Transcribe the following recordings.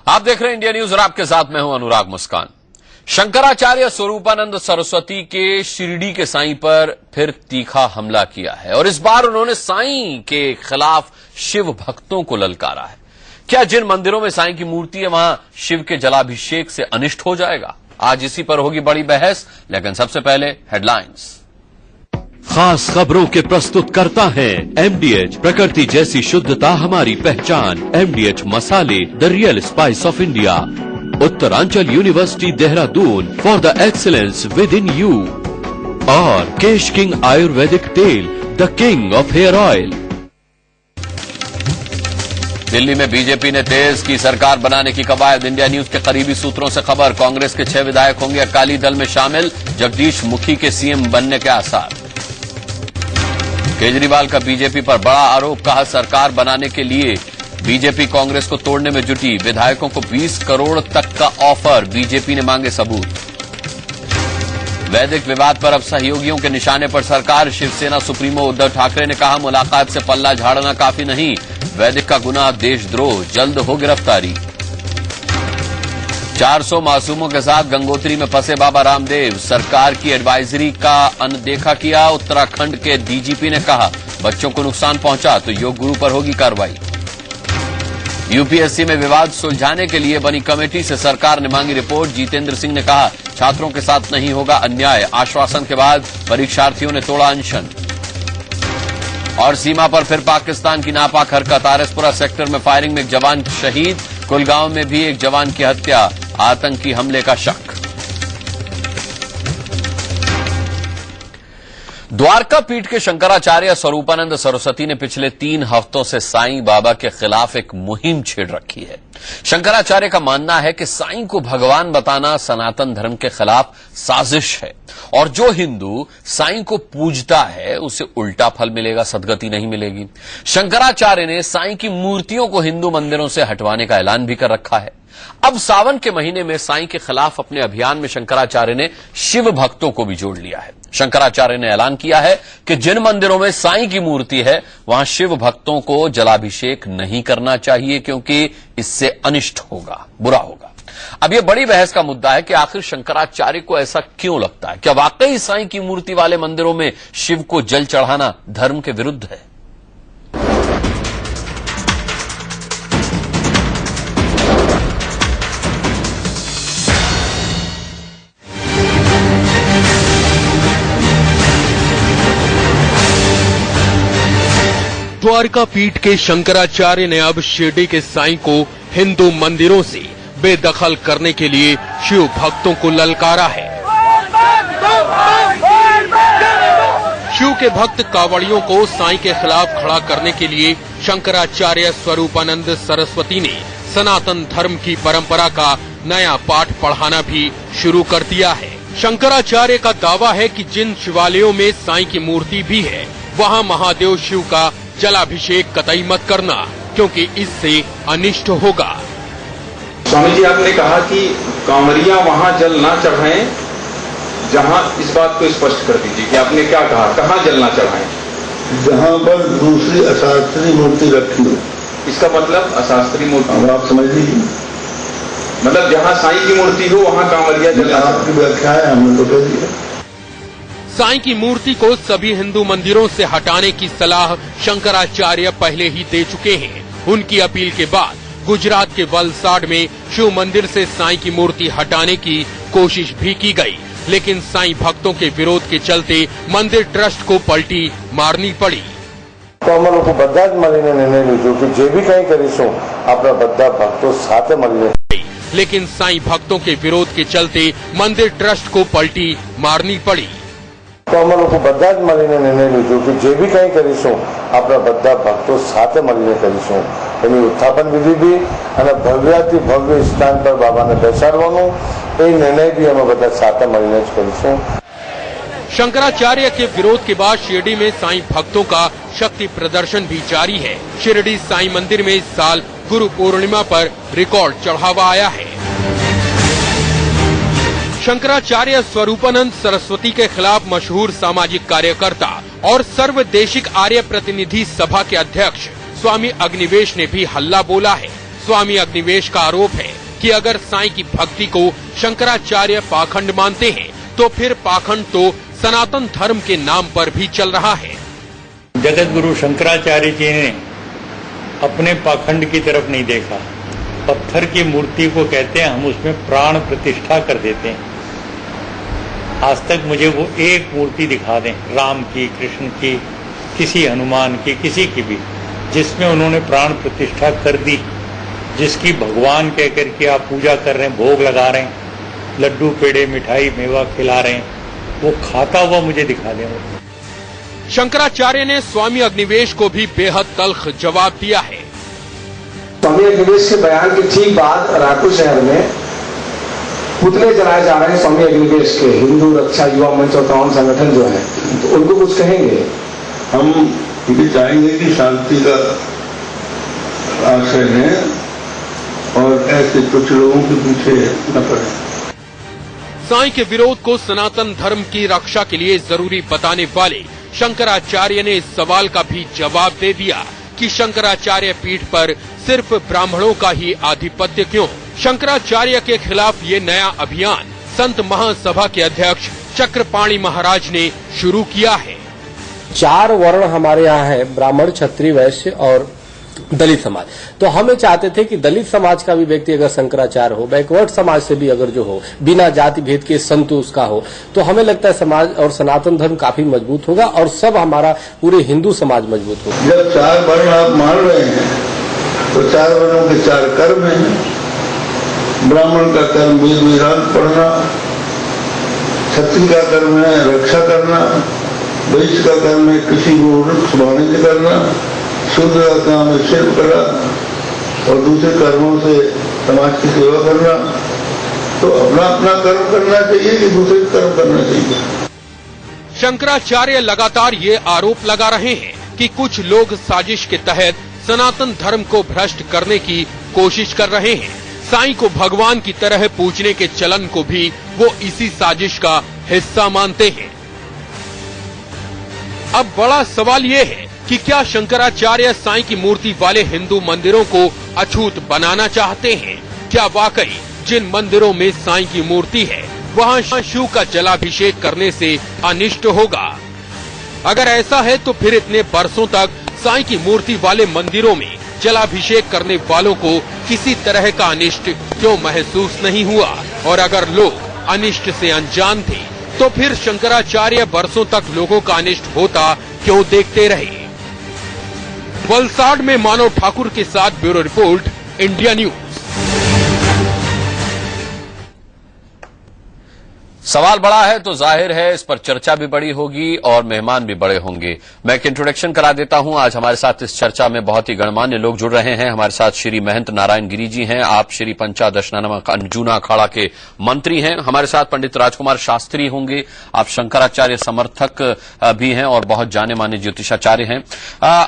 आप देख रहे हैं इंडिया न्यूज और आपके साथ मैं हूं अनुराग मुस्कान। शंकराचार्य स्वरूपानंद सरस्वती के शिरडी के साईं पर फिर तीखा हमला किया है और इस बार उन्होंने साईं के खिलाफ शिव भक्तों को ललकारा है। क्या जिन मंदिरों में साईं की मूर्ति है वहां शिव के जलाभिषेक से अनिष्ट हो जाएगा? आज इसी पर होगी बड़ी बहस, लेकिन सबसे पहले हेडलाइंस। खास खबरों के प्रस्तुत करता है MDH, प्रकृति जैसी शुद्धता हमारी पहचान। MDH मसाले, the real spice of India. Uttaranchal university Dehradun, for the excellence within you. और केश किंग आयुर्वेदिक तेल, the king of hair oil. Delhi में बीजेपी ने तेज की सरकार बनाने की कवायद। इंडिया न्यूज के करीबी सूत्रों से खबर, कांग्रेस के 6 विधायक होंगे अकाली दल में शामिल। जगदीश मुखी के सीएम बनने के आसार। केजरीवाल का बीजेपी पर बड़ा आरोप, कहा सरकार बनाने के लिए बीजेपी कांग्रेस को तोड़ने में जुटी। विधायकों को 20 करोड़ तक का ऑफर, बीजेपी ने मांगे सबूत। वैदिक विवाद पर अब सहयोगियों के निशाने पर सरकार। शिवसेना सुप्रीमो उद्धव ठाकरे ने कहा मुलाकात से पल्ला झाड़ना काफी नहीं, वैदिक का गुनाह देशद्रोह, जल्द हो गिरफ्तारी। 400 मासूमों के साथ गंगोत्री में फंसे बाबा रामदेव, सरकार की एडवाइजरी का अनदेखा किया। उत्तराखंड के डीजीपी ने कहा बच्चों को नुकसान पहुंचा तो योग गुरु पर होगी कार्रवाई। यूपीएससी में विवाद सुलझाने के लिए बनी कमेटी से सरकार ने मांगी रिपोर्ट। जितेंद्र सिंह ने कहा छात्रों के साथ नहीं होगा अन्याय। आश्वासन के बाद परीक्षार्थियों ने तोड़ा अनशन। और सीमा पर फिर पाकिस्तान की नापाक हरकत। आरएसपुरा सेक्टर में फायरिंग में एक जवान शहीद, कुलगांव में भी एक जवान की हत्या, आतंकी हमले का शक। द्वारका पीठ के शंकराचार्य स्वरूपानंद सरस्वती ने पिछले 3 हफ्तों से साईं बाबा के खिलाफ एक मुहिम छेड़ रखी है। शंकराचार्य का मानना है कि साईं को भगवान बताना सनातन धर्म के खिलाफ साजिश है और जो हिंदू साईं को पूजता है उसे उल्टा फल मिलेगा, सदगति नहीं मिलेगी। शंकराचार्य ने साईं की मूर्तियों को हिंदू मंदिरों से हटवाने का ऐलान भी कर रखा है। अब सावन के महीने में साईं के खिलाफ अपने अभियान में शंकराचार्य ने शिव भक्तों को भी जोड़ लिया है। शंकराचार्य ने ऐलान किया है कि जिन मंदिरों में साईं की मूर्ति है वहां शिव भक्तों को जलाभिषेक नहीं करना चाहिए, क्योंकि इससे अनिष्ट होगा, बुरा होगा। अब यह बड़ी बहस का मुद्दा है कि आखिर शंकराचार्य को ऐसा क्यों लगता है? क्या वाकई साईं की मूर्ति वाले मंदिरों में शिव को जल चढ़ाना धर्म के विरुद्ध है? द्वारका पीठ के शंकराचार्य ने अब शिरडी के साईं को हिंदू मंदिरों से बेदखल करने के लिए शिव भक्तों को ललकारा है। शिव के भक्त कावड़ियों को साईं के खिलाफ खड़ा करने के लिए शंकराचार्य स्वरूपानंद सरस्वती ने सनातन धर्म की परंपरा का नया पाठ पढ़ाना भी शुरू कर दिया है। शंकराचार्य का दावा है कि जिन शिवालयों में साईं की मूर्ति भी है वहां महादेव शिव का जलाभिषेक कतई मत करना, क्योंकि इससे अनिष्ट होगा। स्वामी जी, आपने कहा कि कांवरिया वहां जल ना चढ़ाएं, जहां इस बात को स्पष्ट कर दीजिए कि आपने क्या कहा, कहां जल ना चढ़ाएं? जहां पर दूसरी अशास्त्रीय मूर्ति रखी हो। इसका मतलब अशास्त्रीय मूर्ति आप समझ लीजिए, मतलब जहां साईं की मूर्ति हो वहां कांवरिया जल। आपकी व्याख्या है, हमने तो कह दिया। साईं की मूर्ति को सभी हिंदू मंदिरों से हटाने की सलाह शंकराचार्य पहले ही दे चुके हैं। उनकी अपील के बाद गुजरात के वलसाड में शिव मंदिर से साईं की मूर्ति हटाने की कोशिश भी की गई, लेकिन साईं भक्तों के विरोध के चलते मंदिर ट्रस्ट को पलटी मारनी पड़ी। तो અમે લોકો બધા જ મળીને નિર્ણય લીધો કે જે બી કંઈ કરીશું આપણા બધા ભક્તો સાથે મળીને। लेकिन साईं भक्तों के विरोध के चलते मंदिर ट्रस्ट को पलटी मारनी पड़ी। तो અમે લોકો બધા જ મળીને નિર્ણય લીધો કે જે બી કંઈ કરીશું આપણા બધા ભક્તો સાથે મળીને કરીશું। એની ઉત્થાપન વિધિ બી અને ભવ્યાતિ ભવ્ય સ્થાન પર બાબાને બેસાડવાનું એ નિર્ણય બી અમે બધા સાથે મળીને જ કરીશું। शंकराचार्य के विरोध के बाद शिरडी में साईं भक्तों का शक्ति प्रदर्शन भी जारी है। शिरडी साईं मंदिर में इस साल गुरु पूर्णिमा पर रिकॉर्ड चढ़ावा आया है। शंकराचार्य स्वरूपानंद सरस्वती के खिलाफ मशहूर सामाजिक कार्यकर्ता और सर्वदेशिक आर्य प्रतिनिधि सभा के अध्यक्ष स्वामी अग्निवेश ने भी हल्ला बोला है। स्वामी अग्निवेश का आरोप है कि अगर साईं की भक्ति को शंकराचार्य पाखंड मानते हैं तो फिर पाखंड तो सनातन धर्म के नाम पर भी चल रहा है। जगत गुरु शंकराचार्य जी ने अपने पाखंड की तरफ नहीं देखा। पत्थर की मूर्ति को कहते हैं हम उसमें प्राण प्रतिष्ठा कर देते हैं। आज तक मुझे वो एक मूर्ति दिखा दें, राम की, कृष्ण की, किसी हनुमान की, किसी की भी, जिसमें उन्होंने प्राण प्रतिष्ठा कर दी, जिसकी भगवान कह करके आप पूजा कर रहे हैं, भोग लगा रहे हैं, लड्डू पेड़े मिठाई मेवा खिला रहे हैं, वो खाता हुआ मुझे दिखा दें। शंकराचार्य ने स्वामी अग्निवेश को भी बेहद तल्ख जवाब दिया है। स्वामी अग्निवेश के बयान के ठीक बाद रायपुर शहर में पुतले जलाए जा रहे हैं स्वामी अग्निवेश के। हिंदू रक्षा युवा मंच और तमाम संगठन जो है, तो उनको कुछ कहेंगे? हम ये चाहेंगे कि शांति का आश्रय है और ऐसे कुछ लोगों के पीछे न पड़े। साईं के विरोध को सनातन धर्म की रक्षा के लिए जरूरी बताने वाले शंकराचार्य ने इस सवाल का भी जवाब दे दिया कि शंकराचार्य पीठ पर सिर्फ ब्राह्मणों का ही आधिपत्य क्यों। शंकराचार्य के खिलाफ ये नया अभियान संत महासभा के अध्यक्ष चक्रपाणी महाराज ने शुरू किया है। 4 वर्ण हमारे यहाँ है, ब्राह्मण, क्षत्रिय, वैश्य और दलित समाज। तो हमें चाहते थे कि दलित समाज का भी व्यक्ति अगर शंकराचार्य हो, बैकवर्ड समाज से भी अगर जो हो, बिना जाति भेद के संत उसका हो, तो हमें लगता है समाज और सनातन धर्म काफी मजबूत होगा और सब हमारा पूरे हिंदू समाज मजबूत होगा। जब 4 वर्ण आप मान रहे हैं तो 4 वर्णों के 4 कर्म हैं। ब्राह्मण का कर्म वेद वेदांत पढ़ना, क्षत्रिय का कर्म है रक्षा करना, वैश्य का कर्म है किसी को वृक्ष वाणिज्य करना, शूद्र का काम है शिल्प कला और दूसरे कर्मों से समाज की सेवा करना। तो अपना अपना कर्म करना चाहिए कि दूसरे कर्म करना चाहिए। शंकराचार्य लगातार ये आरोप लगा रहे हैं कि कुछ लोग साजिश के तहत सनातन धर्म को भ्रष्ट करने की कोशिश कर रहे हैं। साईं को भगवान की तरह पूजने के चलन को भी वो इसी साजिश का हिस्सा मानते हैं। अब बड़ा सवाल ये है कि क्या शंकराचार्य साईं की मूर्ति वाले हिंदू मंदिरों को अछूत बनाना चाहते हैं? क्या वाकई जिन मंदिरों में साईं की मूर्ति है वहां शिव का जलाभिषेक करने से अनिष्ट होगा? अगर ऐसा है तो फिर इतने बरसों तक साईं की मूर्ति वाले मंदिरों में जलाभिषेक करने वालों को किसी तरह का अनिष्ट क्यों महसूस नहीं हुआ? और अगर लोग अनिष्ट से अनजान थे तो फिर शंकराचार्य बरसों तक लोगों का अनिष्ट होता क्यों देखते रहे? वलसाड में मानव ठाकुर के साथ ब्यूरो रिपोर्ट, इंडिया न्यूज। सवाल बड़ा है तो जाहिर है इस पर चर्चा भी बड़ी होगी और मेहमान भी बड़े होंगे। मैं एक इंट्रोडक्शन करा देता हूं। आज हमारे साथ इस चर्चा में बहुत ही गणमान्य लोग जुड़ रहे हैं। हमारे साथ श्री महंत नारायण गिरी जी हैं। आप श्री पंचादशनामा अंजुना अखाड़ा के मंत्री हैं। हमारे साथ पंडित राजकुमार शास्त्री होंगे। आप शंकराचार्य समर्थक भी हैं और बहुत जाने माने ज्योतिषाचार्य हैं।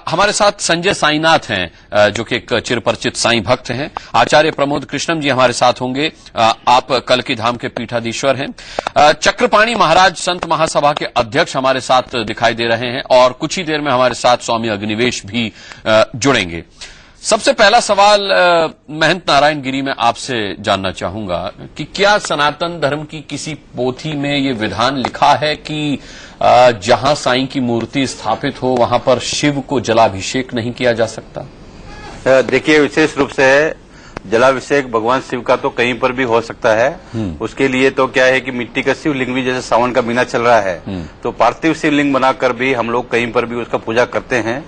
हमारे साथ संजय साईनाथ हैं जो कि एक चिरपरिचित साईं भक्त हैं। आचार्य प्रमोद कृष्णम जी हमारे साथ होंगे। आप कल्की धाम के पीठाधीश्वर हैं। चक्रपाणी महाराज संत महासभा के अध्यक्ष हमारे साथ दिखाई दे रहे हैं और कुछ ही देर में हमारे साथ स्वामी अग्निवेश भी जुड़ेंगे। सबसे पहला सवाल महंत नारायण गिरी में आपसे जानना चाहूंगा कि क्या सनातन धर्म की किसी पोथी में ये विधान लिखा है कि जहां साईं की मूर्ति स्थापित हो वहां पर शिव को जलाभिषेक नहीं किया जा सकता? देखिए, विशेष रूप से जलाभिषेक भगवान शिव का तो कहीं पर भी हो सकता है। उसके लिए तो क्या है कि मिट्टी का शिवलिंग भी, जैसे सावन का महीना चल रहा है तो पार्थिव शिवलिंग बनाकर भी हम लोग कहीं पर भी उसका पूजा करते हैं।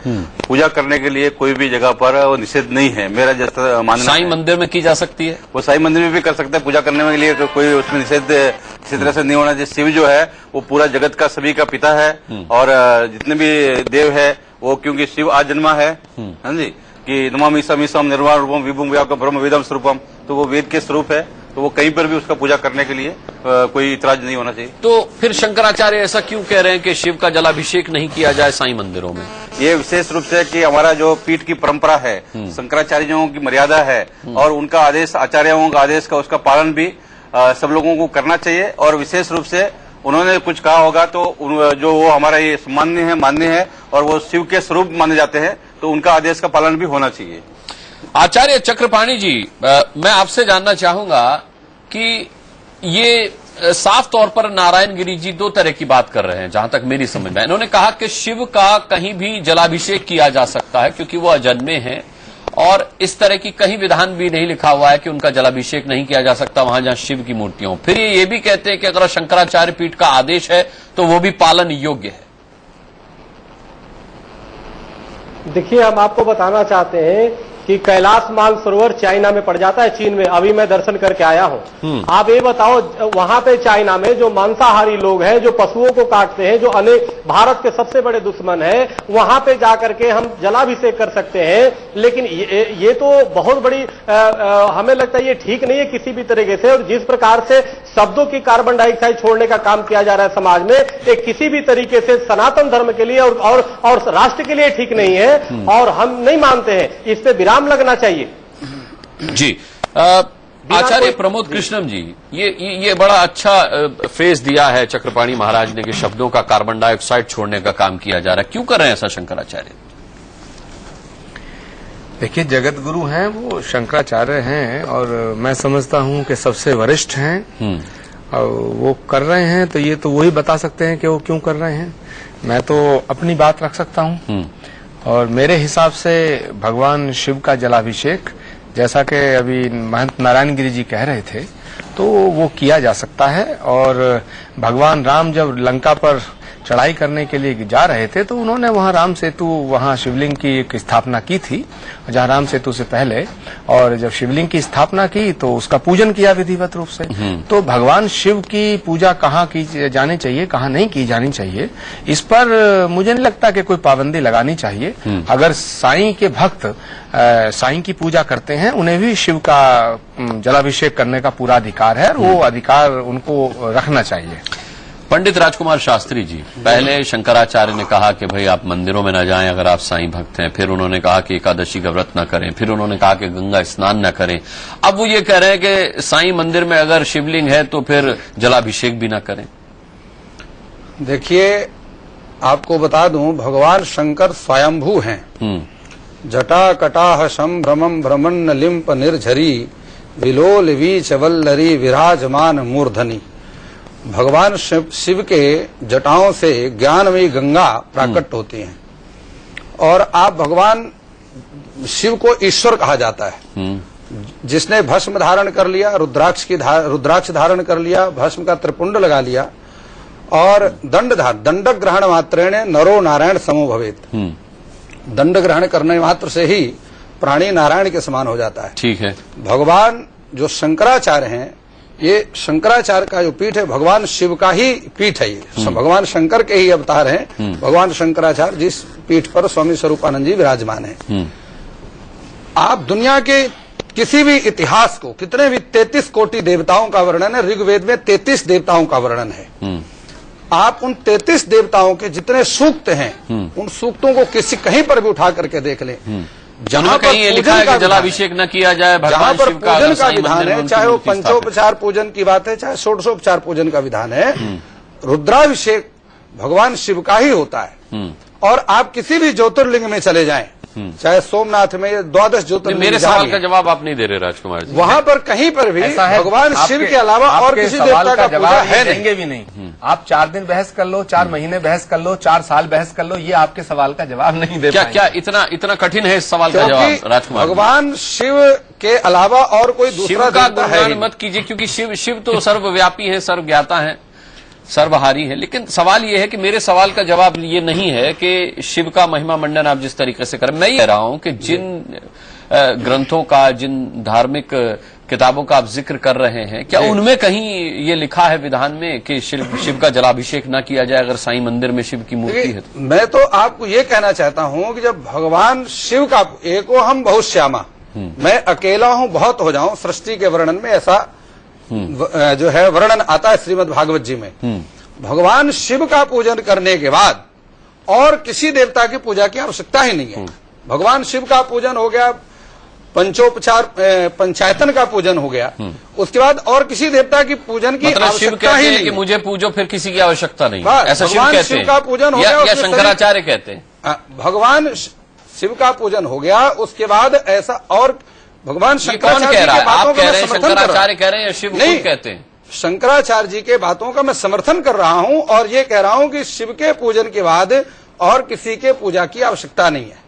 पूजा करने के लिए कोई भी जगह पर वो निषेध नहीं है, मेरा जैसा मानना। साईं मंदिर में की जा सकती है, वो साईं मंदिर में भी कर सकते हैं पूजा करने के लिए, कोई उसमें निषेध इसी तरह से नहीं होना चाहिए। शिव जो है वो पूरा जगत का सभी का पिता है और जितने भी देव है वो, क्योंकि शिव आज जन्मा है जी, कि नमामि समीसम निर्वाण रूपम विभुम व्यापक ब्रह्म वेदम स्वरूपम, तो वो वेद के स्वरूप है, तो वो कहीं पर भी उसका पूजा करने के लिए कोई इतराज नहीं होना चाहिए। तो फिर शंकराचार्य ऐसा क्यों कह रहे हैं कि शिव का जलाभिषेक नहीं किया जाए साईं मंदिरों में? ये विशेष रूप से कि हमारा जो पीठ की परंपरा है, शंकराचार्यों की मर्यादा है और उनका आदेश, आचार्यों का आदेश का उसका पालन भी सब लोगों को करना चाहिए। और विशेष रूप से उन्होंने कुछ कहा होगा तो जो वो हमारा ये मान्य है और वो शिव के स्वरूप माने जाते हैं, तो उनका आदेश का पालन भी होना चाहिए। आचार्य चक्रपाणी जी, मैं आपसे जानना चाहूंगा कि ये साफ तौर पर नारायण गिरी जी दो तरह की बात कर रहे हैं, जहां तक मेरी समझ में। इन्होंने कहा कि शिव का कहीं भी जलाभिषेक किया जा सकता है क्योंकि वो अजन्मे हैं, और इस तरह की कहीं विधान भी नहीं लिखा हुआ है कि उनका जलाभिषेक नहीं किया जा सकता वहां जहां शिव की मूर्तियां। फिर ये भी कहते हैं कि अगर शंकराचार्य पीठ का आदेश है तो वो भी पालन योग्य है। देखिए, हम आपको बताना चाहते हैं कि कैलाश मानसरोवर चाइना में पड़ जाता है, चीन में। अभी मैं दर्शन करके आया हूं। आप ये बताओ, वहां पे चाइना में जो मांसाहारी लोग हैं, जो पशुओं को काटते हैं, जो अनेक भारत के सबसे बड़े दुश्मन हैं, वहां पे जाकर के हम जलाभिषेक कर सकते हैं। लेकिन ये तो बहुत बड़ी हमें लगता है ये ठीक नहीं है किसी भी तरीके से। और जिस प्रकार से शब्दों की कार्बन डाइऑक्साइड छोड़ने का काम किया जा रहा है समाज में, एक किसी भी तरीके से सनातन धर्म के लिए और राष्ट्र के लिए ठीक नहीं है, और हम नहीं मानते हैं। इस पे विराम लगना चाहिए। जी, आचार्य प्रमोद कृष्णम जी, ये बड़ा अच्छा फ्रेज दिया है चक्रपाणी महाराज ने कि शब्दों का कार्बन डाइऑक्साइड छोड़ने का काम किया जा रहा है। क्यों कर रहे हैं ऐसा शंकराचार्य? देखिए, जगत गुरु हैं वो, शंकराचार्य हैं, और मैं समझता हूं कि सबसे वरिष्ठ हैं, और वो कर रहे हैं तो ये तो वही बता सकते हैं कि वो क्यों कर रहे हैं। मैं तो अपनी बात रख सकता हूं, और मेरे हिसाब से भगवान शिव का जलाभिषेक, जैसा कि अभी महंत नारायण गिरी जी कह रहे थे, तो वो किया जा सकता है। और भगवान राम जब लंका पर चढ़ाई करने के लिए जा रहे थे तो उन्होंने वहां राम सेतु, वहां शिवलिंग की एक स्थापना की थी, जहां राम सेतु से पहले। और जब शिवलिंग की स्थापना की तो उसका पूजन किया विधिवत रूप से। तो भगवान शिव की पूजा कहाँ की जानी चाहिए, कहाँ नहीं की जानी चाहिए, इस पर मुझे नहीं लगता कि कोई पाबंदी लगानी चाहिए। अगर साईं के भक्त साईं की पूजा करते हैं, उन्हें भी शिव का जलाभिषेक करने का पूरा अधिकार है, और वो अधिकार उनको रखना चाहिए। पंडित राजकुमार शास्त्री जी, पहले शंकराचार्य ने कहा कि भाई आप मंदिरों में न जाएं अगर आप साईं भक्त हैं, फिर उन्होंने कहा कि एकादशी का व्रत न करें, फिर उन्होंने कहा कि गंगा स्नान न करें, अब वो ये कह रहे हैं कि साईं मंदिर में अगर शिवलिंग है तो फिर जलाभिषेक भी न करें। देखिए, आपको बता दूं, भगवान शंकर स्वयंभू हैं। जटा कटाह संभ्रमं भ्रमण लिंप निर्झरी विलोल वीच वल्लरी विराजमान मूर्धनी। भगवान शिव के जटाओं से ज्ञानमयी गंगा प्राकट होती हैं, और आप भगवान शिव को ईश्वर कहा जाता है। जिसने भस्म धारण कर लिया, रुद्राक्ष धारण कर लिया, भस्म का त्रिपुंड लगा लिया, और दंड ग्रहण मात्रेण नरो नारायण समो भवेत। दंड ग्रहण करने मात्र से ही प्राणी नारायण के समान हो जाता है। ठीक है। भगवान जो शंकराचार्य हैं, ये शंकराचार्य का जो पीठ है भगवान शिव का ही पीठ है। ये भगवान शंकर के ही अवतार हैं। भगवान शंकराचार्य जिस पीठ पर स्वामी स्वरूपानंद जी विराजमान हैं। आप दुनिया के किसी भी इतिहास को, कितने भी 33 कोटि देवताओं का वर्णन है, ऋग्वेद में 33 देवताओं का वर्णन है। आप उन 33 देवताओं के जितने सूक्त हैं, उन सूक्तों को कहीं पर भी उठा करके देख लें, जहां कहीं ये लिखा है कि जलाभिषेक न किया जाए, जहां पर पूजन का विधान है, चाहे वो पंचोपचार पूजन की बात है, चाहे षोडशोपचार पूजन का विधान है, रुद्राभिषेक भगवान शिव का ही होता है। और आप किसी भी ज्योतिर्लिंग में चले जाएं, चाहे सोमनाथ में 12 ज्योतिर्लिंग, मेरे सवाल का जवाब आप नहीं दे रहे राजकुमार जी। वहां पर कहीं पर भी भगवान शिव के अलावा और किसी देवता का पूजा है देंगे भी नहीं। आप 4 दिन बहस कर लो, 4 महीने बहस कर लो, 4 साल बहस कर लो, ये आपके सवाल का जवाब नहीं दे पाएंगे। क्या इतना कठिन है इस सवाल का जवाब राजकुमार? भगवान शिव के अलावा और कोई दूसरा देवता है मत कीजिए, क्योंकि शिव तो सर्वव्यापी है, सर्वज्ञाता है, सर्वहारी है। लेकिन सवाल ये है कि मेरे सवाल का जवाब ये नहीं है कि शिव का महिमा मंडन आप जिस तरीके से करें। मैं ये कह रहा हूं कि जिन ग्रंथों का, जिन धार्मिक किताबों का आप जिक्र कर रहे हैं, क्या उनमें कहीं ये लिखा है विधान में कि शिव का जलाभिषेक न किया जाए अगर साईं मंदिर में शिव की मूर्ति है? मैं तो आपको ये कहना चाहता हूं कि जब भगवान शिव का एको हम बहुत श्यामा, मैं अकेला हूं बहुत हो जाऊं, सृष्टि के वर्णन में ऐसा जो है वर्णन आता है श्रीमद् भागवत जी में। भगवान शिव का पूजन करने के बाद और किसी देवता की पूजा की आवश्यकता ही नहीं है। भगवान शिव का पूजन हो गया, पंचोपचार पंचायतन का पूजन हो गया, उसके बाद और किसी देवता की पूजन की आवश्यकता ही नहीं। कि मुझे पूजो फिर किसी की आवश्यकता नहीं, ऐसा शिव कहते हैं? शिव का पूजन हो गया, या शंकराचार्य कहते हैं? भगवान शिव का पूजन हो गया, उसके बाद ऐसा और भगवान शंकराचार्य जी के बातों का मैं समर्थन कर रहा हूं। शंकराचार्य कह रहे हैं या शिव खुद कहते हैं? शंकराचार्य जी के बातों का मैं समर्थन कर रहा हूं और ये कह रहा हूं कि शिव के पूजन के बाद और किसी के पूजा की आवश्यकता नहीं है।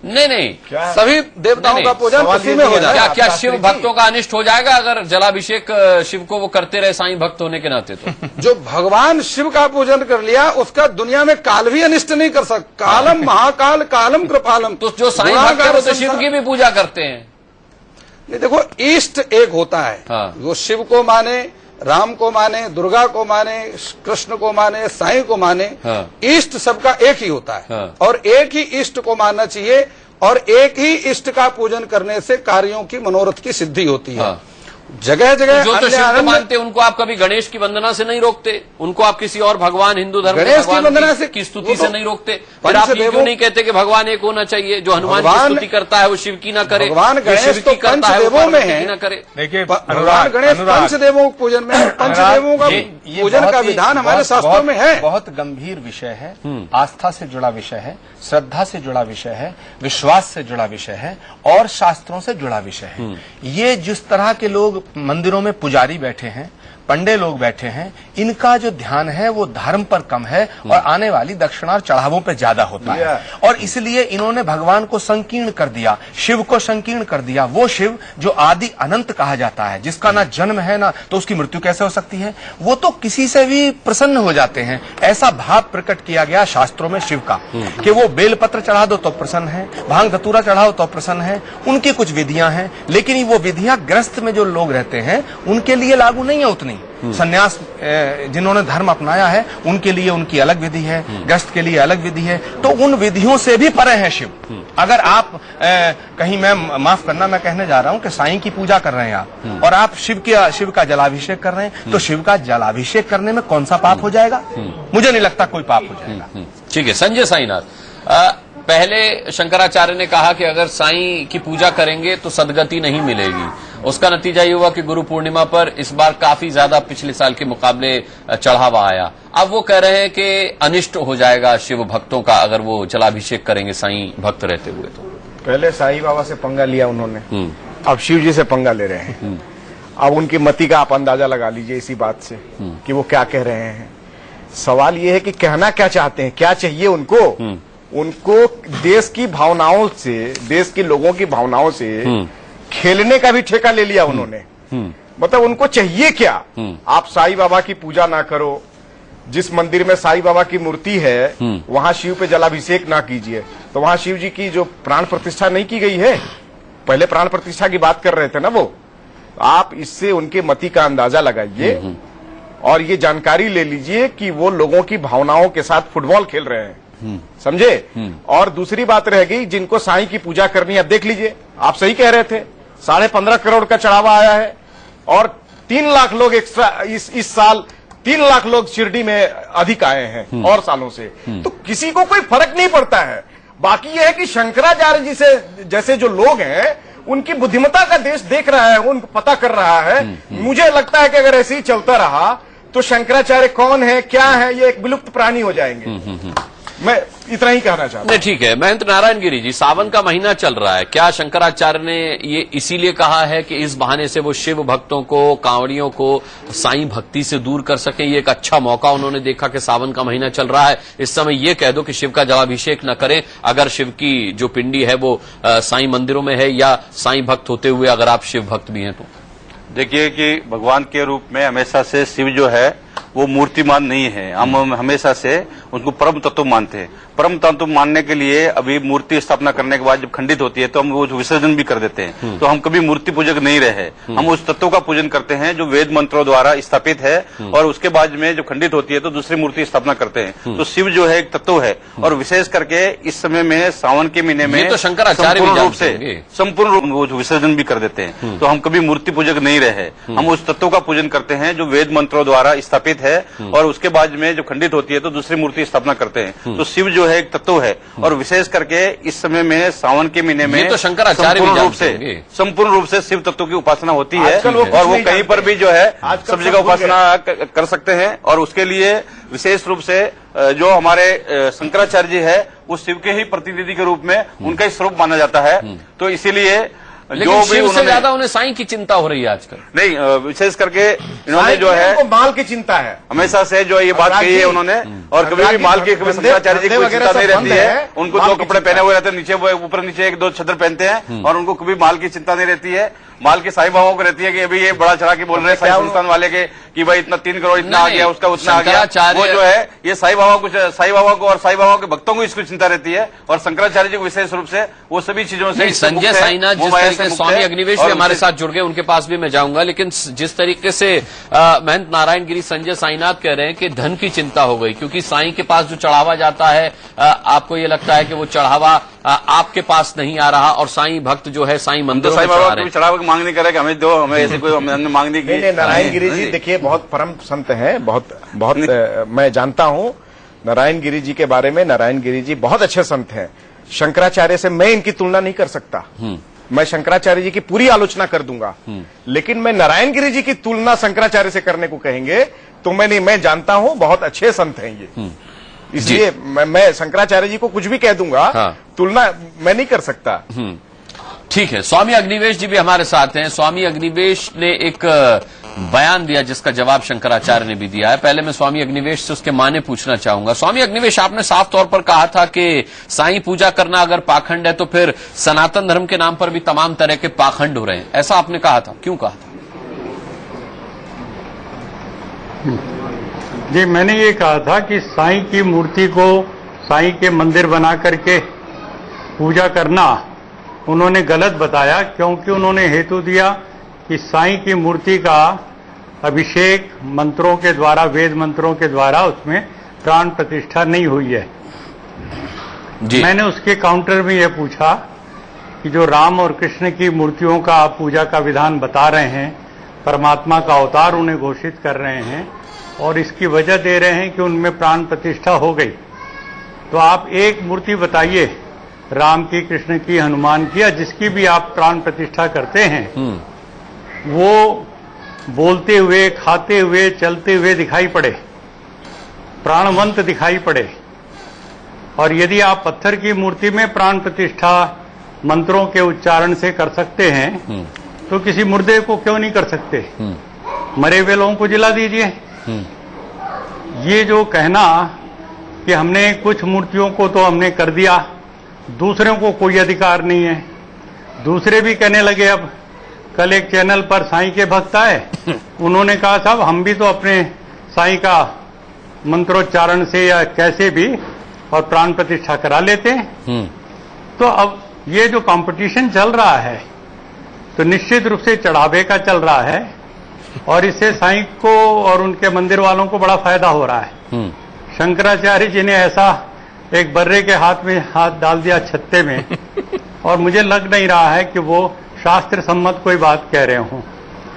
नहीं, सभी देवताओं का पूजन उसी में हो जाएगा। क्या शिव भक्तों का अनिष्ट हो जाएगा अगर जलाभिषेक शिव को वो करते रहे साईं भक्त होने के नाते? तो जो भगवान शिव का पूजन कर लिया उसका दुनिया में काल भी अनिष्ट नहीं कर सकता। कालम महाकाल कालम कृपालम। तो जो साईं भक्त है वो तो शिव की भी पूजा करते हैं। नहीं, देखो इष्ट एक होता है। वो शिव को माने, राम को माने, दुर्गा को माने, कृष्ण को माने, साईं को माने, इष्ट सबका एक ही होता है और एक ही इष्ट को मानना चाहिए और एक ही इष्ट का पूजन करने से कार्यों की मनोरथ की सिद्धि होती है। जगह जगह जो तो शिव को मानते उनको आप कभी गणेश की वंदना से नहीं रोकते, उनको आप किसी और भगवान हिंदू धर्म गणेश की वंदना से की स्तुति से नहीं रोकते, फिर आप ये क्यों नहीं कहते कि भगवान एक होना चाहिए? जो हनुमान की स्तुति करता है वो शिव की ना करे, भगवान गणेश तो पंचदेवों में है ना करे। देखिए भगवान गणेश पंचदेवों के पूजन में, पंचदेवों का पूजन का विधान हमारे शास्त्रों में है। बहुत गंभीर विषय है, आस्था से जुड़ा विषय है, श्रद्धा से जुड़ा विषय है, विश्वास से जुड़ा विषय है और शास्त्रों से जुड़ा विषय है। ये जिस तरह के लोग मंदिरों में पुजारी बैठे हैं, पंडे लोग बैठे हैं, इनका जो ध्यान है वो धर्म पर कम है और आने वाली दक्षिणा और चढ़ावों पे ज्यादा होता है और इसलिए इन्होंने भगवान को संकीर्ण कर दिया, शिव को संकीर्ण कर दिया। वो शिव जो आदि अनंत कहा जाता है, जिसका ना जन्म है ना तो उसकी मृत्यु कैसे हो सकती है, वो तो किसी से भी प्रसन्न हो जाते हैं। ऐसा भाव प्रकट किया गया शास्त्रों में शिव का कि वो बेलपत्र चढ़ा दो तो प्रसन्न है, भांग धतूरा चढ़ाओ तो प्रसन्न है। उनकी कुछ विधियां हैं लेकिन वो विधियां ग्रस्त में जो लोग रहते हैं उनके लिए लागू नहीं है उतनी। सन्यास जिन्होंने धर्म अपनाया है उनके लिए उनकी अलग विधि है, ग्रस्त के लिए अलग विधि है, तो उन विधियों से भी परे है शिव। अगर आप कहीं, मैं माफ करना, मैं कहने जा रहा हूं कि साईं की पूजा कर रहे हैं आप और आप शिव का जलाभिषेक कर रहे हैं, तो शिव का जलाभिषेक करने में कौन सा पाप हो जाएगा? मुझे नहीं लगता कोई पाप हो जाएगा। ठीक है, संजय साईनाथ, पहले शंकराचार्य ने कहा कि अगर साईं की पूजा करेंगे तो सदगति नहीं मिलेगी। उसका नतीजा ये हुआ कि गुरु पूर्णिमा पर इस बार काफी ज्यादा पिछले साल के मुकाबले चढ़ावा आया। अब वो कह रहे हैं कि अनिष्ट हो जाएगा शिव भक्तों का अगर वो जलाभिषेक करेंगे साईं भक्त रहते हुए। तो पहले साईं बाबा से पंगा लिया उन्होंने, अब शिव जी से पंगा ले रहे हैं। अब उनकी मति का आप अंदाजा लगा लीजिए इसी बात से कि वो क्या कह रहे हैं। सवाल ये है कि कहना क्या चाहते हैं, क्या चाहिए उनको? उनको देश की भावनाओं से, देश के लोगों की भावनाओं से खेलने का भी ठेका ले लिया उन्होंने। मतलब उनको चाहिए क्या? आप साईं बाबा की पूजा ना करो, जिस मंदिर में साईं बाबा की मूर्ति है वहां शिव पे जलाभिषेक ना कीजिए, तो वहां शिव जी की जो प्राण प्रतिष्ठा नहीं की गई है, पहले प्राण प्रतिष्ठा की बात कर रहे थे ना वो। आप इससे उनके मति का अंदाजा लगाइए और ये जानकारी ले लीजिए कि वो लोगों की भावनाओं के साथ फुटबॉल खेल रहे हैं, समझे? और दूसरी बात रह गई, जिनको साईं की पूजा करनी है, अब देख लीजिए, आप सही कह रहे थे, 15.5 करोड़ का चढ़ावा आया है और 3 लाख लोग एक्स्ट्रा इस साल 3 लाख लोग शिरडी में अधिक आए हैं और सालों से। तो किसी को कोई फर्क नहीं पड़ता है। बाकी यह है कि शंकराचार्य जी से जैसे जो लोग हैं उनकी बुद्धिमत्ता का देश देख रहा है, उनको पता कर रहा है। मुझे लगता है कि अगर ऐसे ही चलता रहा तो शंकराचार्य कौन है, क्या है, ये एक विलुप्त प्राणी हो जाएंगे। मैं इतना ही कहना चाहता हूं। ठीक है, महंत नारायण गिरी जी, सावन का महीना चल रहा है, क्या शंकराचार्य ने ये इसीलिए कहा है कि इस बहाने से वो शिव भक्तों को, कांवड़ियों को साईं भक्ति से दूर कर सके? ये एक अच्छा मौका उन्होंने देखा कि सावन का महीना चल रहा है, इस समय ये कह दो कि शिव का जलाभिषेक न करें अगर शिव की जो पिंडी है वो साईं मंदिरों में है, या साईं भक्त होते हुए अगर आप शिव भक्त भी हैं तो? देखिए कि भगवान के रूप में हमेशा से शिव जो है वो मूर्तिमान नहीं है। हम हमेशा से उनको परम तत्व मानते हैं। परम तत्व मानने के लिए अभी मूर्ति स्थापना करने के बाद जब खंडित होती है तो हम वो विसर्जन भी कर देते हैं। तो हम कभी मूर्ति पूजक नहीं रहे, हम उस तत्व का पूजन करते हैं जो वेद मंत्रों द्वारा स्थापित है और उसके बाद में जब खंडित होती है तो दूसरी मूर्ति स्थापना करते हैं। तो शिव जो है एक तत्व है और विशेष करके इस समय में सावन के महीने में तो शंकराचार्य रूप से संपूर्ण रूप विसर्जन भी कर देते हैं। तो हम कभी मूर्ति पूजक नहीं रहे, हम उस तत्व का पूजन करते हैं जो वेद मंत्रों द्वारा स्थापित है और उसके बाद में जब खंडित होती है तो दूसरी मूर्ति स्थापना करते हैं। तो शिव जो जो है एक तत्व है, और विशेष करके इस समय में सावन के महीने में तो शंकराचार्य संपूर्ण रूप से शिव तत्व की उपासना होती है, और वो कहीं पर भी जो है सब जगह उपासना कर सकते हैं। और उसके लिए विशेष रूप से जो हमारे शंकराचार्य जी है वो शिव के ही प्रतिनिधि के रूप में उनका ही स्वरूप माना जाता है। तो इसीलिए लेकिन शिव से ज्यादा उन्हें साईं की चिंता हो रही है आजकल। नहीं, विशेष करके इन्होंने जो है माल की चिंता है, हमेशा से जो ये बात कही है उन्होंने, और कभी भी माल की, कभी शंकराचार्य जी की कोई चिंता नहीं रहती है। उनको दो कपड़े पहने हुए रहते हैं, नीचे ऊपर नीचे एक दो छत्र पहनते हैं, और उनको कभी माल की चिंता नहीं रहती है। माल की साईं बाबाओं को रहती है कि अभी ये बड़ा चढ़ा के बोल रहे हैं साईं संस्थान वाले के कि भाई इतना 3 करोड़ इतना आ गया, उसका उतना आ गया। वो जो है ये साईं बाबा को और साईं बाबा के भक्तों को इसकी चिंता रहती है, और शंकराचार्य जी को विशेष रूप से वो सभी चीजों से। संजय साईनाथ जिस तरीके से स्वामी अग्निवेश भी हमारे साथ जुड़ गए, उनके पास भी मैं जाऊंगा, लेकिन जिस तरीके से महंत नारायण गिरी संजय साईनाथ कह रहे हैं कि धन की चिंता हो गई, क्योंकि साईं के पास जो चढ़ावा जाता है आपको ये लगता है कि वो चढ़ावा आपके पास नहीं आ रहा, और साईं भक्त जो है साईं मंदिर साईं बाबा को चढ़ावा की मांग नहीं करे कि हमें दो, हमें ऐसे कोई हमने मांग नहीं की। नारायण गिरी जी देखिए बहुत परम संत हैं, बहुत मैं जानता हूं नारायण गिरी जी के बारे में। नारायण गिरी जी बहुत अच्छे संत हैं। शंकराचार्य से मैं इनकी तुलना नहीं कर सकता, मैं शंकराचार्य जी की पूरी आलोचना कर दूंगा, लेकिन मैं नारायण गिरी जी की तुलना शंकराचार्य से करने को कहेंगे तो मैं जानता हूं बहुत अच्छे संत हैं ये, इसलिए मैं शंकराचार्य जी को कुछ भी कह दूंगा। हाँ। तुलना मैं नहीं कर सकता। ठीक है, स्वामी अग्निवेश जी भी हमारे साथ हैं। स्वामी अग्निवेश ने एक बयान दिया जिसका जवाब शंकराचार्य ने भी दिया है। पहले मैं स्वामी अग्निवेश से उसके माने पूछना चाहूंगा। स्वामी अग्निवेश, आपने साफ तौर पर कहा था कि साईं पूजा करना अगर पाखंड है तो फिर सनातन धर्म के नाम पर भी तमाम तरह के पाखंड हो रहे हैं, ऐसा आपने कहा था, क्यों कहा था? जी, मैंने ये कहा था कि साईं की मूर्ति को साईं के मंदिर बना करके पूजा करना उन्होंने गलत बताया, क्योंकि उन्होंने हेतु दिया कि साईं की मूर्ति का अभिषेक मंत्रों के द्वारा, वेद मंत्रों के द्वारा उसमें प्राण प्रतिष्ठा नहीं हुई है। जी। मैंने उसके काउंटर में यह पूछा कि जो राम और कृष्ण की मूर्तियों का आप पूजा का विधान बता रहे हैं, परमात्मा का अवतार उन्हें घोषित कर रहे हैं और इसकी वजह दे रहे हैं कि उनमें प्राण प्रतिष्ठा हो गई, तो आप एक मूर्ति बताइए राम की, कृष्ण की, हनुमान की, या जिसकी भी आप प्राण प्रतिष्ठा करते हैं, वो बोलते हुए, खाते हुए, चलते हुए दिखाई पड़े, प्राणवंत दिखाई पड़े। और यदि आप पत्थर की मूर्ति में प्राण प्रतिष्ठा मंत्रों के उच्चारण से कर सकते हैं तो किसी मुर्दे को क्यों नहीं कर सकते? मरे हुए लोगों को जिला दीजिए। ये जो कहना कि हमने कुछ मूर्तियों को तो हमने कर दिया, दूसरों को कोई अधिकार नहीं है, दूसरे भी कहने लगे। अब कल एक चैनल पर साईं के भक्त आए, उन्होंने कहा साहब हम भी तो अपने साईं का मंत्रोच्चारण से या कैसे भी और प्राण प्रतिष्ठा करा लेते हैं। तो अब ये जो कंपटीशन चल रहा है तो निश्चित रूप से चढ़ावे का चल रहा है, और इससे साईं को और उनके मंदिर वालों को बड़ा फायदा हो रहा है। शंकराचार्य जी ने ऐसा एक बर्रे के हाथ में हाथ डाल दिया छत्ते में, और मुझे लग नहीं रहा है कि वो शास्त्र सम्मत कोई बात कह रहे हों।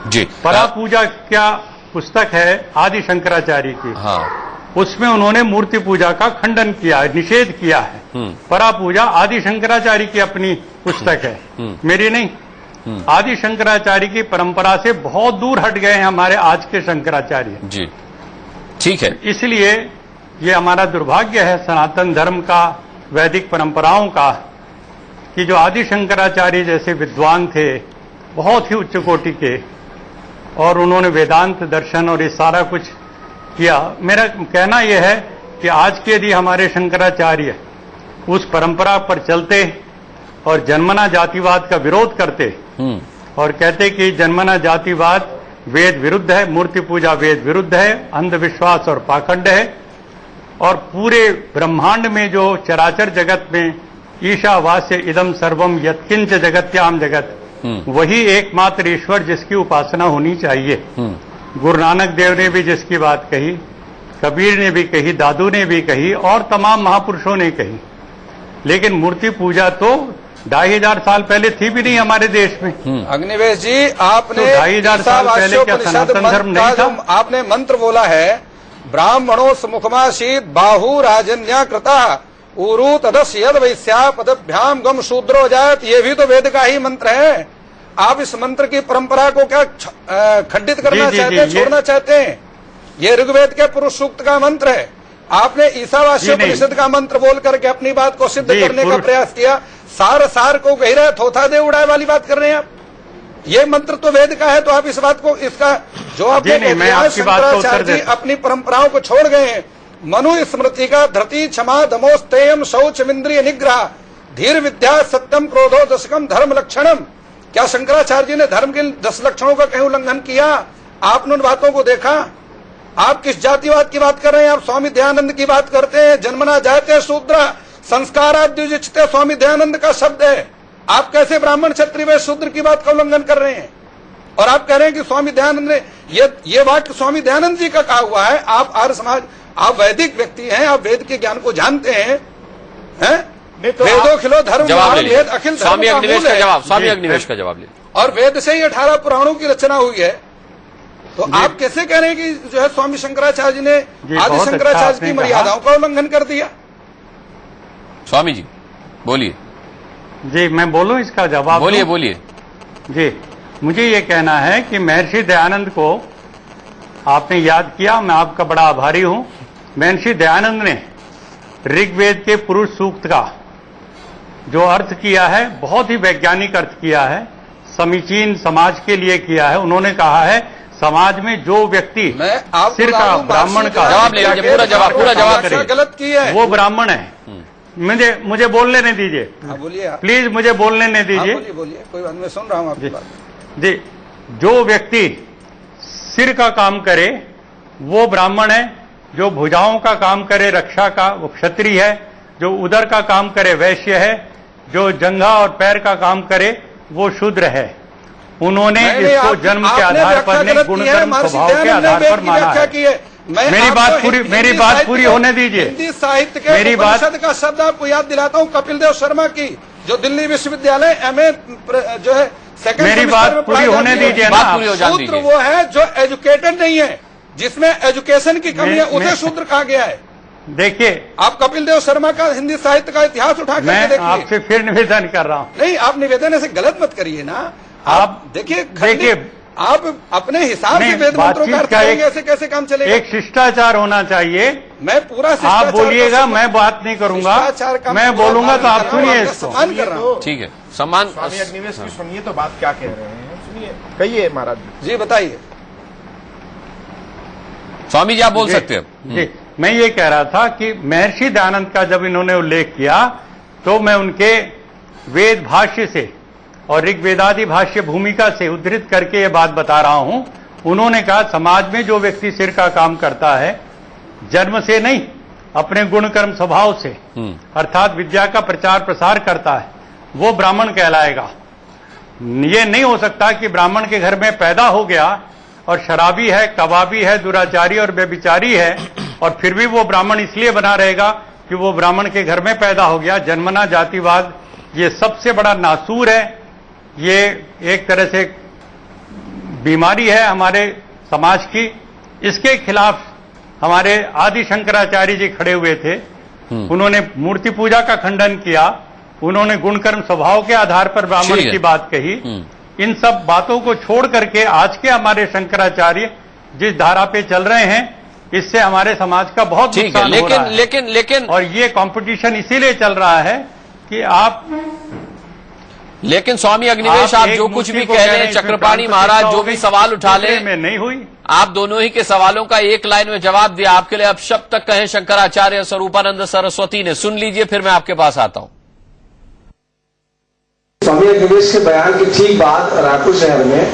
जी। परा पूजा क्या पुस्तक है आदि शंकराचार्य की, हाँ। उसमें उन्होंने मूर्ति पूजा का खंडन किया है, निषेध किया है। परा पूजा आदि शंकराचार्य की अपनी पुस्तक है, मेरी नहीं। आदि शंकराचार्य की परंपरा से बहुत दूर हट गए हैं हमारे आज के शंकराचार्य। जी, ठीक है। इसलिए ये हमारा दुर्भाग्य है सनातन धर्म का, वैदिक परंपराओं का, कि जो आदि शंकराचार्य जैसे विद्वान थे, बहुत ही उच्च कोटि के, और उन्होंने वेदांत दर्शन और ये सारा कुछ किया। मेरा कहना यह है कि आज के यदि हमारे शंकराचार्य उस परंपरा पर चलते और जन्मना जातिवाद का विरोध करते और कहते कि जन्मना जातिवाद वेद विरुद्ध है, मूर्ति पूजा वेद विरुद्ध है, अंधविश्वास और पाखंड है, और पूरे ब्रह्मांड में जो चराचर जगत में ईशावास्य इदम सर्वम यत्किंच जगत्याम जगत, वही एकमात्र ईश्वर जिसकी उपासना होनी चाहिए। गुरु नानक देव ने भी जिसकी बात कही, कबीर ने भी कही, दादू ने भी कही, और तमाम महापुरुषों ने कही। लेकिन मूर्ति पूजा तो 2500 साल पहले थी भी नहीं हमारे देश में। अग्निवेश जी, आपने तो 2500 साल पहले क्या सनातन धर्म नहीं था? आपने मंत्र बोला है, ब्राह्मणों सुमुखमासीत बाहु राजन्या कृता ऊरू तदस यद वैश्या पदभ्याम गम शूद्रो जायत, ये भी तो वेद का ही मंत्र है। आप इस मंत्र की परंपरा को क्या खंडित करना चाहते हैं, छोड़ना चाहते हैं? ये ऋग्वेद के पुरुष सूक्त का मंत्र है। आपने ईसावास्य परिषद का मंत्र बोल करके अपनी बात को सिद्ध करने का प्रयास किया। सार को गहरा थोथा दे उड़ाए वाली बात कर रहे हैं आप। ये मंत्र तो वेद का है, तो आप इस बात को, इसका जो आपने शंकराचार्य जी अपनी परंपराओं को छोड़ गए हैं। मनु स्मृति का धृति क्षमा दमोस्तेयम शौच इंद्रिय निग्रह धीर विद्या सत्यम क्रोधो दशकम धर्म लक्षणम। क्या शंकराचार्य जी ने धर्म के 10 लक्षणों का कहीं उल्लंघन किया? आपने उन बातों को देखा? आप किस जातिवाद की बात कर रहे हैं? आप स्वामी दयानंद की बात करते हैं। जन्मना जाते शूद्र संस्काराद्युजिते स्वामी दयानंद का शब्द है। आप कैसे ब्राह्मण क्षत्रिय वैश्य शूद्र की बात का उल्लंघन कर रहे हैं? और आप कह रहे हैं कि स्वामी दयानंद ने ये वाक्य स्वामी दयानंद जी का कहा हुआ है। आप आर्य समाज, आप वैदिक व्यक्ति हैं, आप वेद के ज्ञान को जानते हैं, तो वेदो खिलो धर्म वेद अखिल स्वामी अग्निवेश का जवाब, स्वामी अग्निवेश का जवाब ले। और वेद से ही 18 पुराणों की रचना हुई है। तो आप कैसे कह रहे हैं कि जो है स्वामी शंकराचार्य जी ने आदि शंकराचार्य की मर्यादाओं का उल्लंघन कर दिया? स्वामी जी बोलिए। जी मैं बोलूं इसका जवाब? बोलिए बोलिए। जी मुझे ये कहना है कि महर्षि दयानंद को आपने याद किया, मैं आपका बड़ा आभारी हूं। महर्षि दयानंद ने ऋग्वेद के पुरुष सूक्त का जो अर्थ किया है, बहुत ही वैज्ञानिक अर्थ किया है, समीचीन समाज के लिए किया है। उन्होंने कहा है समाज में जो व्यक्ति सिर का ब्राह्मण का जवाब ले लीजिए, पूरा जवाब करे, गलत किया है, वो ब्राह्मण है। मुझे बोल लेने दीजिए, बोलिए प्लीज, मुझे बोल लेने दीजिए। बोलिए, कोई बात, मैं सुन रहा हूँ आपकी बात। जी, जो व्यक्ति सिर का काम करे वो ब्राह्मण है, जो भुजाओं का काम करे रक्षा का वो क्षत्रिय है, जो उदर का काम करे वैश्य है, जो जंघा और पैर का काम करे वो शूद्र है। उन्होंने इसको जन्म के आधार पर नहीं, गुणकर्म स्वभाव के आधार पर माना है। मेरी बात पूरी होने दीजिए। हिंदी साहित्य के मेरी बात का शब्द आपको याद दिलाता हूँ, कपिल देव शर्मा की, जो दिल्ली विश्वविद्यालय MA जो है सेकंड, मेरी बात पूरी होने दीजिए ना। शूद्र वो है जो एजुकेटेड नहीं है, जिसमें एजुकेशन की कमी है, उसे शूद्र कहा गया है। देखिए, आप कपिल देव शर्मा का हिंदी साहित्य का इतिहास उठा करके देखिए। आपसे फिर निवेदन कर रहा हूँ। नहीं, आप निवेदन ऐसे गलत मत करिए ना। आप देखिए, आप अपने हिसाब से वेद मंत्रों का अर्थ करेंगे, ऐसे कैसे काम चलेगा? एक शिष्टाचार होना चाहिए। मैं पूरा आप बोलिएगा, मैं बात नहीं करूंगा, मैं बोलूंगा तो आप सुनिए इसको। सम्मान कर रहा हूँ। ठीक है, सम्मान। स्वामी अग्निवेश की सुनिए तो बात क्या कह रहे हैं, सुनिए, कहिए महाराज जी, बताइए। स्वामी जी आप बोल सकते हैं। जी, मैं ये कह रहा था कि महर्षि दयानंद का जब इन्होंने उल्लेख किया तो मैं उनके वेद भाष्य से और ऋग्वेदादि भाष्य भूमिका से उद्धृत करके ये बात बता रहा हूं। उन्होंने कहा समाज में जो व्यक्ति सिर का काम करता है, जन्म से नहीं अपने गुण कर्म स्वभाव से, अर्थात विद्या का प्रचार प्रसार करता है, वो ब्राह्मण कहलाएगा। ये नहीं हो सकता कि ब्राह्मण के घर में पैदा हो गया और शराबी है, कबाबी है, दुराचारी और व्यभिचारी है, और फिर भी वो ब्राह्मण इसलिए बना रहेगा कि वो ब्राह्मण के घर में पैदा हो गया। जन्मना जातिवाद ये सबसे बड़ा नासूर है। ये एक तरह से बीमारी है हमारे समाज की। इसके खिलाफ हमारे आदि शंकराचार्य जी खड़े हुए थे। उन्होंने मूर्ति पूजा का खंडन किया, उन्होंने गुणकर्म स्वभाव के आधार पर ब्राह्मण की बात कही। इन सब बातों को छोड़ करके आज के हमारे शंकराचार्य जिस धारा पे चल रहे हैं, इससे हमारे समाज का बहुत नुकसान हो रहा है। लेकिन और ये कंपटीशन इसीलिए चल रहा है कि आप, लेकिन स्वामी अग्निवेश आप जो कुछ भी कह रहे हैं, चक्रपाणी महाराज जो भी सवाल उठा ले, में नहीं हुई। आप दोनों ही के सवालों का एक लाइन में जवाब दिया। आपके लिए अब शब्द तक कहे शंकराचार्य स्वरूपानंद सरस्वती ने, सुन लीजिए, फिर मैं आपके पास आता हूं। स्वामी अग्निवेश के बयान के ठीक बाद रायपुर शहर में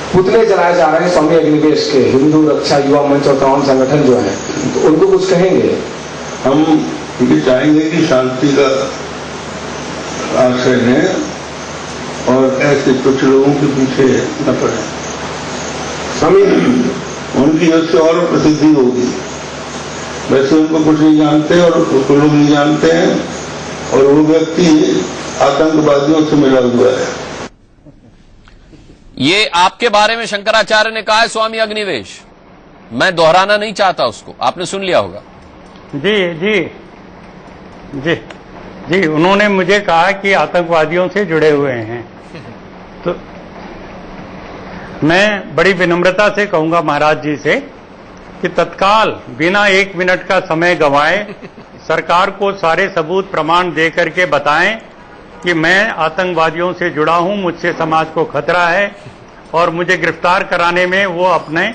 पुतले जलाए जा रहे हैं स्वामी अग्निवेश के। हिंदू रक्षा युवा मंच और तमाम संगठन जो है, तो उनको कुछ कहेंगे? हम ये चाहेंगे कि शांति का आश्रय लें और ऐसे कुछ लोगों के पीछे न पड़े। स्वामी उनकी उससे और प्रसिद्धि होगी। वैसे उनको कुछ नहीं जानते और उसको लोग नहीं जानते हैं, और वो व्यक्ति आतंकवादियों से मिला हुआ है। ये आपके बारे में शंकराचार्य ने कहा है स्वामी अग्निवेश, मैं दोहराना नहीं चाहता उसको, आपने सुन लिया होगा। जी जी, जी, उन्होंने मुझे कहा कि आतंकवादियों से जुड़े हुए हैं, तो मैं बड़ी विनम्रता से कहूंगा महाराज जी से कि तत्काल बिना 1 मिनट का समय गंवाए सरकार को सारे सबूत प्रमाण दे करके बताएं कि मैं आतंकवादियों से जुड़ा हूं, मुझसे समाज को खतरा है और मुझे गिरफ्तार कराने में वो अपने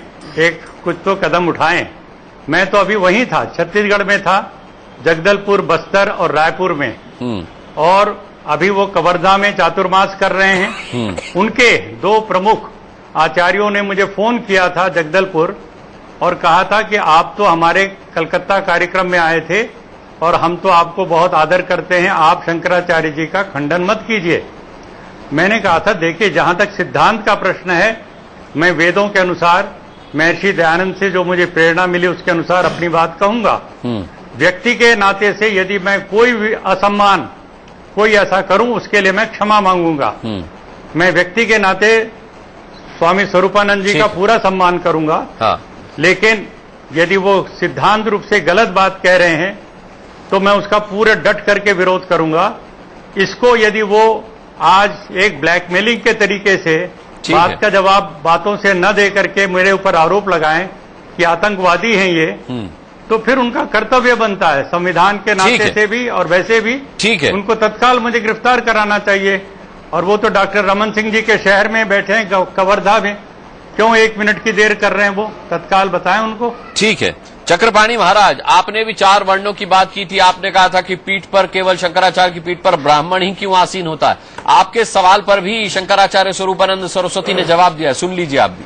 कुछ तो कदम उठाएं। मैं तो अभी वहीं था, छत्तीसगढ़ में था, जगदलपुर, बस्तर और रायपुर में, और अभी वो कवर्धा में चातुर्मास कर रहे हैं। उनके 2 प्रमुख आचार्यों ने मुझे फोन किया था जगदलपुर और कहा था कि आप तो हमारे कलकत्ता कार्यक्रम में आए थे और हम तो आपको बहुत आदर करते हैं, आप शंकराचार्य जी का खंडन मत कीजिए। मैंने कहा था देखिए, जहां तक सिद्धांत का प्रश्न है, मैं वेदों के अनुसार, महर्षि दयानंद से जो मुझे प्रेरणा मिली उसके अनुसार अपनी बात कहूंगा। व्यक्ति के नाते से यदि मैं कोई भी असम्मान, कोई ऐसा करूं, उसके लिए मैं क्षमा मांगूंगा। मैं व्यक्ति के नाते स्वामी स्वरूपानंद जी का पूरा सम्मान करूंगा। हाँ। लेकिन यदि वो सिद्धांत रूप से गलत बात कह रहे हैं तो मैं उसका पूरे डट करके विरोध करूंगा। इसको यदि वो आज एक ब्लैकमेलिंग के तरीके से बात का जवाब बातों से न दे करके मेरे ऊपर आरोप लगाएं कि आतंकवादी हैं ये, तो फिर उनका कर्तव्य बनता है संविधान के नाते से भी और वैसे भी, ठीक है, उनको तत्काल मुझे गिरफ्तार कराना चाहिए। और वो तो डॉक्टर रमन सिंह जी के शहर में बैठे हैं, कवर्धा में, क्यों 1 मिनट की देर कर रहे हैं? वो तत्काल बताएं उनको। ठीक है। चक्रपाणी महाराज, आपने भी 4 वर्णों की बात की थी। आपने कहा था कि पीठ पर, केवल शंकराचार्य की पीठ पर ब्राह्मण ही क्यों आसीन होता है? आपके सवाल पर भी शंकराचार्य स्वरूपानंद सरस्वती ने जवाब दिया, सुन लीजिए आप भी।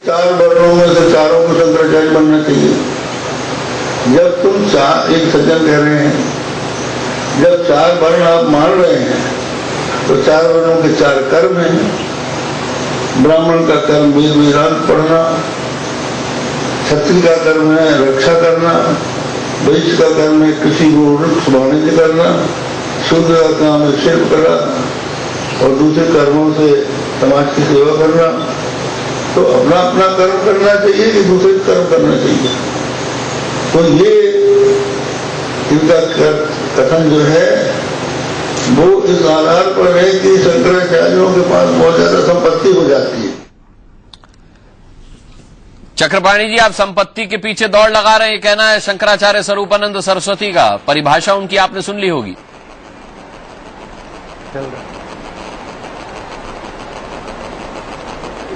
4 वर्णों में से चारों को शंकराचार्य बनना चाहिए। जब तुम एक सज्जन कह रहे हैं, जब 4 वर्ण आप मान रहे हैं तो 4 वर्णों के 4 कर्म हैं। ब्राह्मण का कर्म वेद वेदांत पढ़ना, क्षत्रिय का कर्म है रक्षा करना, वैश्य का कर्म है किसी को वृक्ष वाणिज्य करना, शूद्र का काम है शिल्प कला और दूसरे कर्मों से समाज की सेवा करना। तो अपना अपना कर्म करना चाहिए कि दूसरे कर्म करना चाहिए? तो ये इनका कथन जो है वो इस आधार पर है कि शंकराचार्यों के पास बहुत ज्यादा संपत्ति हो जाती है। चक्रपाणी जी, आप संपत्ति के पीछे दौड़ लगा रहे हैं, कहना है शंकराचार्य स्वरूपानंद सरस्वती का। परिभाषा उनकी आपने सुन ली होगी।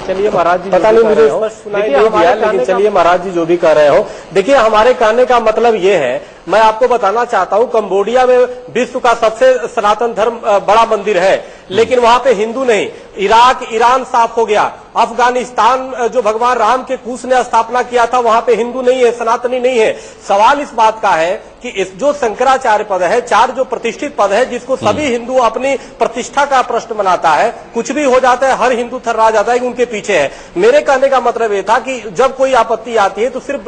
चलिए महाराज जी, पता नहीं मुझे स्पष्ट सुनाई नहीं दिया, लेकिन चलिए महाराज जी जो भी कह रहे हो। देखिए, हमारे कहने का मतलब ये है, मैं आपको बताना चाहता हूं, कंबोडिया में विश्व का सबसे सनातन धर्म बड़ा मंदिर है, लेकिन वहां पे हिंदू नहीं। इराक, ईरान साफ हो गया। अफगानिस्तान जो भगवान राम के कुश ने स्थापना किया था, वहां पे हिंदू नहीं है, सनातनी नहीं है। सवाल इस बात का है कि इस जो शंकराचार्य पद है, 4 जो प्रतिष्ठित पद है, जिसको सभी हिंदू अपनी प्रतिष्ठा का प्रश्न बनाता है, कुछ भी हो जाता है, हर हिंदू थर्रा जाता है कि उनके पीछे है। मेरे कहने का मतलब ये था कि जब कोई आपत्ति आती है तो सिर्फ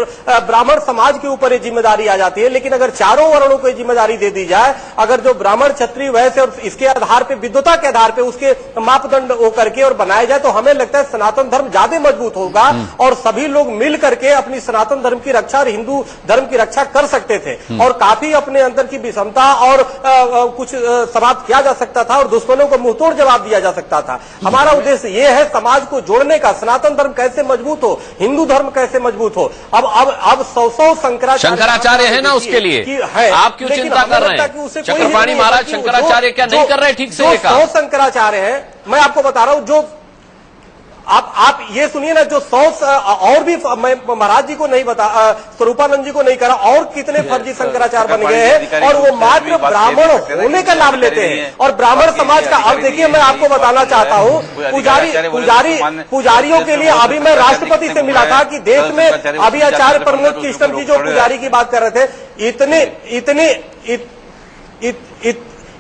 ब्राह्मण समाज के ऊपर ये जिम्मेदारी आ जाती है, लेकिन अगर चारों वर्णों को जिम्मेदारी दे दी जाए, अगर जो ब्राह्मण, क्षत्रिय, वैश्य और इसके आधार पे, विद्वता के आधार पे उसके मापदंड वो करके और बनाया जाए, तो हमें लगता है सनातन धर्म ज्यादा मजबूत होगा और सभी लोग मिल करके अपनी सनातन धर्म की रक्षा और हिंदू धर्म की रक्षा कर सकते थे और काफी अपने अंदर की विषमता और कुछ समाप्त किया जा सकता था और दुश्मनों को मुंहतोड़ जवाब दिया जा सकता था। हमारा उद्देश्य ये है समाज को जोड़ने का, सनातन धर्म कैसे मजबूत हो, हिंदू धर्म कैसे मजबूत हो। अब 100 शंकराचार्य है ना, उसके लिए आप क्यों चिंता कर रहे हैं? चक्रपाणी महाराज, शंकराचार्य क्या नहीं कर रहे ठीक से? 100 शंकराचार्य है, मैं आपको बता रहा हूं। जो आप ये सुनिए ना, जो 100 और भी, मैं महाराज जी को नहीं बता, स्वरूपानंद जी को नहीं करा, और कितने फर्जी शंकराचार्य बन गए हैं और वो मात्र ब्राह्मण होने का लाभ लेते हैं और ब्राह्मण समाज का। अब देखिए, मैं आपको बताना चाहता हूँ, पुजारियों के लिए अभी मैं राष्ट्रपति से मिला था कि देश में अभी आचार्य प्रमोद कृष्ण जी जो पुजारी की बात कर रहे थे,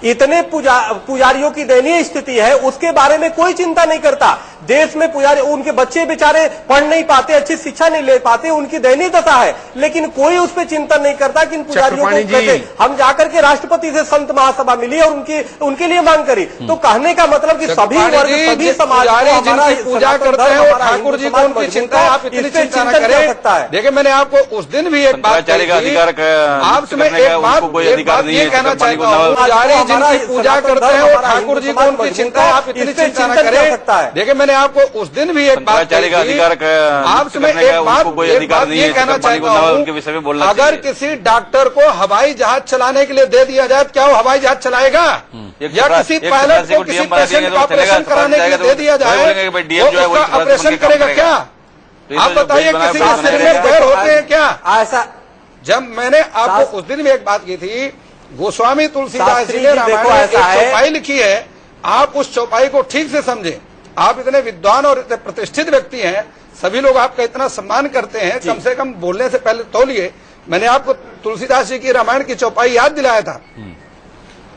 इतने पुजारियों की दयनीय स्थिति है, उसके बारे में कोई चिंता नहीं करता। देश में पुजारी, उनके बच्चे बेचारे पढ़ नहीं पाते, अच्छी शिक्षा नहीं ले पाते, उनकी दयनीय दशा है, लेकिन कोई उस पर चिंतन नहीं करता कि इन पुजारियों को कैसे। हम जाकर के राष्ट्रपति से संत महासभा मिली और उनके लिए मांग करी। तो कहने का मतलब कि सभी वर्ग, सभी समाज पूजा करते हैं, ठाकुर जी को उनकी चिंता है, आप इतनी चिंता न करें। देखिए, मैंने आपको उस दिन भी एक बात कही, आपसे मैं एक बात ये कहना चाहता हूँ, पुजारी जिनकी पूजा करते हैं वो ठाकुर जी को उनकी चिंता है, आप इतनी चिंता न करें। देखिए, मैंने आपको उस दिन भी एक बात कही, आपसे मैं एक बात ये कहना चाहता हूँ, अगर किसी डॉक्टर को हवाई जहाज चलाने के लिए दे दिया जाए तो क्या वो हवाई जहाज चलाएगा? या किसी पायलट को किसी पेशेंट का ऑपरेशन कराने के लिए दे दिया जाए, वो उसका ऑपरेशन करेगा क्या? आप बताइए, किसी के सिर में पैर होते हैं क्या? ऐसा जब मैंने आपको उस दिन भी एक बात की थी, गोस्वामी तुलसीदास जी ने रामायण में एक चौपाई लिखी है, आप उस चौपाई को ठीक से समझें। आप इतने विद्वान और इतने प्रतिष्ठित व्यक्ति हैं, सभी लोग आपका इतना सम्मान करते हैं, कम से कम बोलने से पहले तौलिए। मैंने आपको तुलसीदास जी की रामायण की चौपाई याद दिलाया था,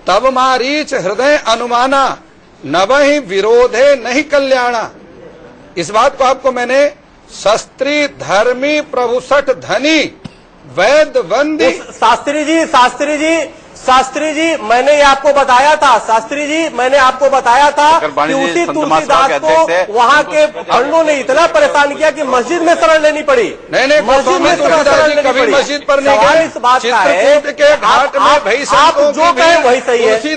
तब मारीच हृदय अनुमाना नवहि विरोधे नहीं कल्याणा। इस बात को आपको मैंने शस्त्री धर्मी प्रभु सठ धनी वैद वंदी। शास्त्री जी मैंने आपको बताया था, शास्त्री जी मैंने आपको बताया था कि उसी तुलसीदास को वहाँ के पंडितों ने इतना परेशान किया कि मस्जिद में शरण लेनी पड़ी। नहीं, मस्जिद में शरण लेनी पड़ी। मस्जिद पर नहीं गए। इस बात का है के घाट में आप जो कहे वही सही है, वही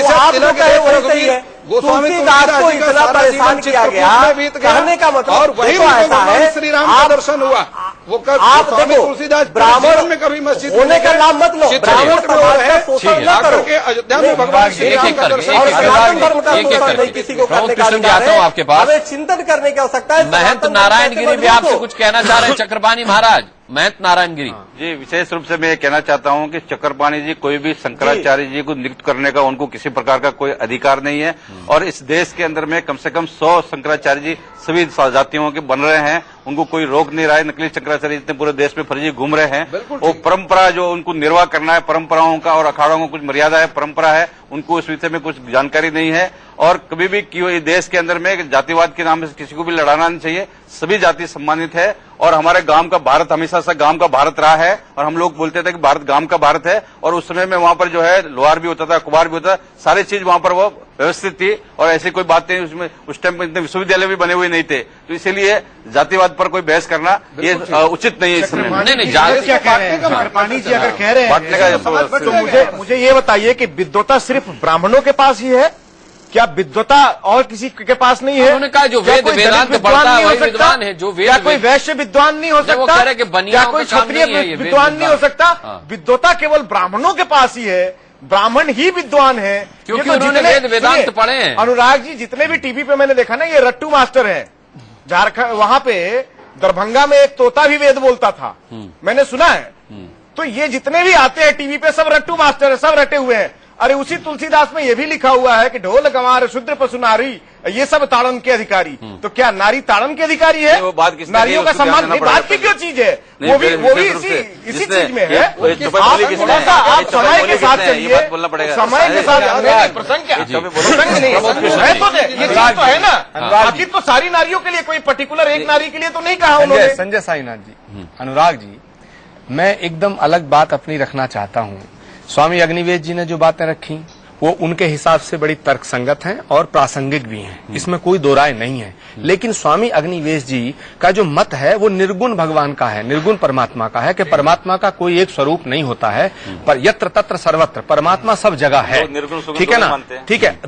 आप जो कहे वही सही है। तुलसीदास को इतना परेशान किया गया, कहने का मतलब और वही ऐसा है, श्री राम का दर्शन हुआ। वो आप देखो, तुलसीदास ब्राह्मण में कभी मस्जिद होने का नाम मत लो, ब्राह्मण समाज का शोषण न करो। अयोध्या में भगवान श्री राम का दर्शन और सनातन धर्म का शोषण नहीं किसी को करने का अधिकार है। आपके पास हमें चिंतन करने की आवश्यकता है। महंत नारायण गिरी भी आपसे कुछ कहना चाह रहे हैं, चक्रपाणी महाराज। महंत नारायण गिरी जी, विशेष रूप से मैं ये कहना चाहता हूं कि चक्रपाणी जी कोई भी शंकराचार्य जी को नियुक्त करने का उनको किसी प्रकार का कोई अधिकार नहीं है। और इस देश के अंदर में कम से कम 100 शंकराचार्य जी सभी जातियों के बन रहे हैं, उनको कोई रोक नहीं रहा है। नकली शंकराचार्य जितने पूरे देश में फर्जी घूम रहे हैं, वो परंपरा जो उनको निर्वाह करना है, परंपराओं का और अखाड़ों को कुछ मर्यादा है, परंपरा है, उनको इस विषय में कुछ जानकारी नहीं है। और कभी भी देश के अंदर में जातिवाद के नाम से किसी को भी लड़ाना नहीं चाहिए। सभी जाति सम्मानित है और हमारे गांव का भारत हमेशा से गांव का भारत रहा है। और हम लोग बोलते थे कि भारत गांव का भारत है। और उस समय में वहां पर जो है लोहार भी होता था, कुबार भी होता था, सारी चीज वहां पर वो व्यवस्थित थी और ऐसी कोई बात नहीं। उसमें उस टाइम इतने विश्वविद्यालय भी बने हुए नहीं थे, तो इसीलिए जातिवाद पर कोई बहस करना ये उचित नहीं है इस समय। चक्रपाणी जी अगर कह रहे हैं तो मुझे ये बताइए कि विद्वता सिर्फ ब्राह्मणों के पास ही है क्या? विद्वता और किसी के पास नहीं है? उन्होंने कहा जो वेद वेदांत पढ़ता है वही विद्वान है। जो वेद, क्या कोई वैश्य विद्वान नहीं हो सकता? क्या कोई क्षत्रिय विद्वान नहीं हो सकता? विद्वता केवल ब्राह्मणों के पास ही है, ब्राह्मण ही विद्वान है, क्योंकि उन्होंने वेद वेदांत पढ़े हैं। अनुराग जी, जितने भी टीवी पे मैंने देखा ना, ये रट्टू मास्टर है। झारखंड वहां पे दरभंगा में एक तोता भी वेद बोलता था, मैंने सुना है। तो ये जितने भी आते हैं टीवी पे सब रट्टू मास्टर है, सब रटे हुए हैं। अरे उसी तुलसीदास में ये भी लिखा हुआ है कि ढोल गंवार शूद्र पशु नारी ये सब ताड़न के अधिकारी। तो क्या नारी ताड़न के अधिकारी है? वो बात नारियों का सम्मान नहीं, बात की क्यों चीज है? वो भी इसी चीज में है। आप समय के साथ चलिए, समय के साथ प्रसंग क्या प्रसंग नहीं है तो ये चीज तो है ना। आखिर तो सारी नारियों के लिए, कोई पर्टिकुलर एक नारी के लिए तो नहीं कहा उन्होंने। संजय साईनाथ जी, अनुराग जी, मैं एकदम अलग बात अपनी रखना चाहता हूँ। स्वामी अग्निवेश जी ने जो बातें रखी वो उनके हिसाब से बड़ी तर्कसंगत हैं और प्रासंगिक भी हैं, इसमें कोई दो राय नहीं है। लेकिन स्वामी अग्निवेश जी का जो मत है वो निर्गुण भगवान का है, निर्गुण परमात्मा का है कि परमात्मा का कोई एक स्वरूप नहीं होता है, पर यत्र तत्र सर्वत्र परमात्मा सब जगह है। ठीक है ना? ठीक है।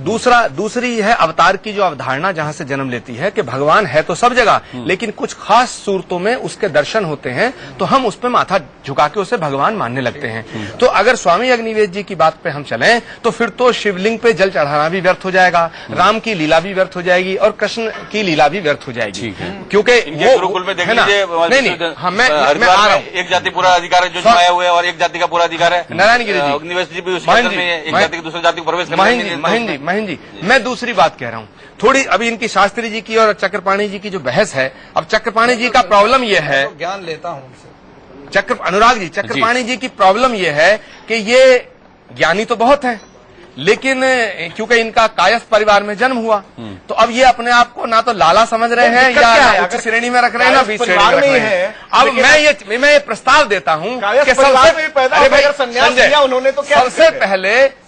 दूसरी है अवतार की जो अवधारणा जहां से जन्म लेती है कि भगवान है तो सब जगह, लेकिन कुछ खास सूरतों में उसके दर्शन होते हैं तो हम उस पर माथा झुका के उसे भगवान मानने लगते हैं। तो अगर स्वामी अग्निवेश जी की बात पे हम चलें तो फिर तो शिवलिंग पे जल चढ़ाना भी व्यर्थ हो जाएगा, राम की लीला भी व्यर्थ हो जाएगी और कृष्ण की लीला भी व्यर्थ हो जाएगी। क्योंकि वो गुरुकुल में देख लीजिए, नहीं, मैं आ रहा हूँ। एक जाति पूरा अधिकार है जो आया हुआ है और एक जाति का पूरा अधिकार है। नारायण गिरी जी, अग्निवेश जी भी उस में एक जाति की दूसरी जाति को प्रवेश करना नहीं। महेंद्र जी, मैं दूसरी बात कह रहा हूँ थोड़ी। अभी इनकी शास्त्री जी की और चक्रपाणी जी की जो बहस है, अब चक्रपाणी जी का प्रॉब्लम यह है, ज्ञान लेता हूँ अनुराग जी, चक्रपाणी जी की प्रॉब्लम यह है कि ये ज्ञानी तो बहुत है लेकिन क्योंकि इनका कायस्थ परिवार में जन्म हुआ, तो अब ये अपने आप को ना तो लाला समझ रहे हैं या उच्च श्रेणी में रख रहे हैं ना बीच श्रेणी में रख रहे हैं। अब मैं ये प्रस्ताव देता हूं कि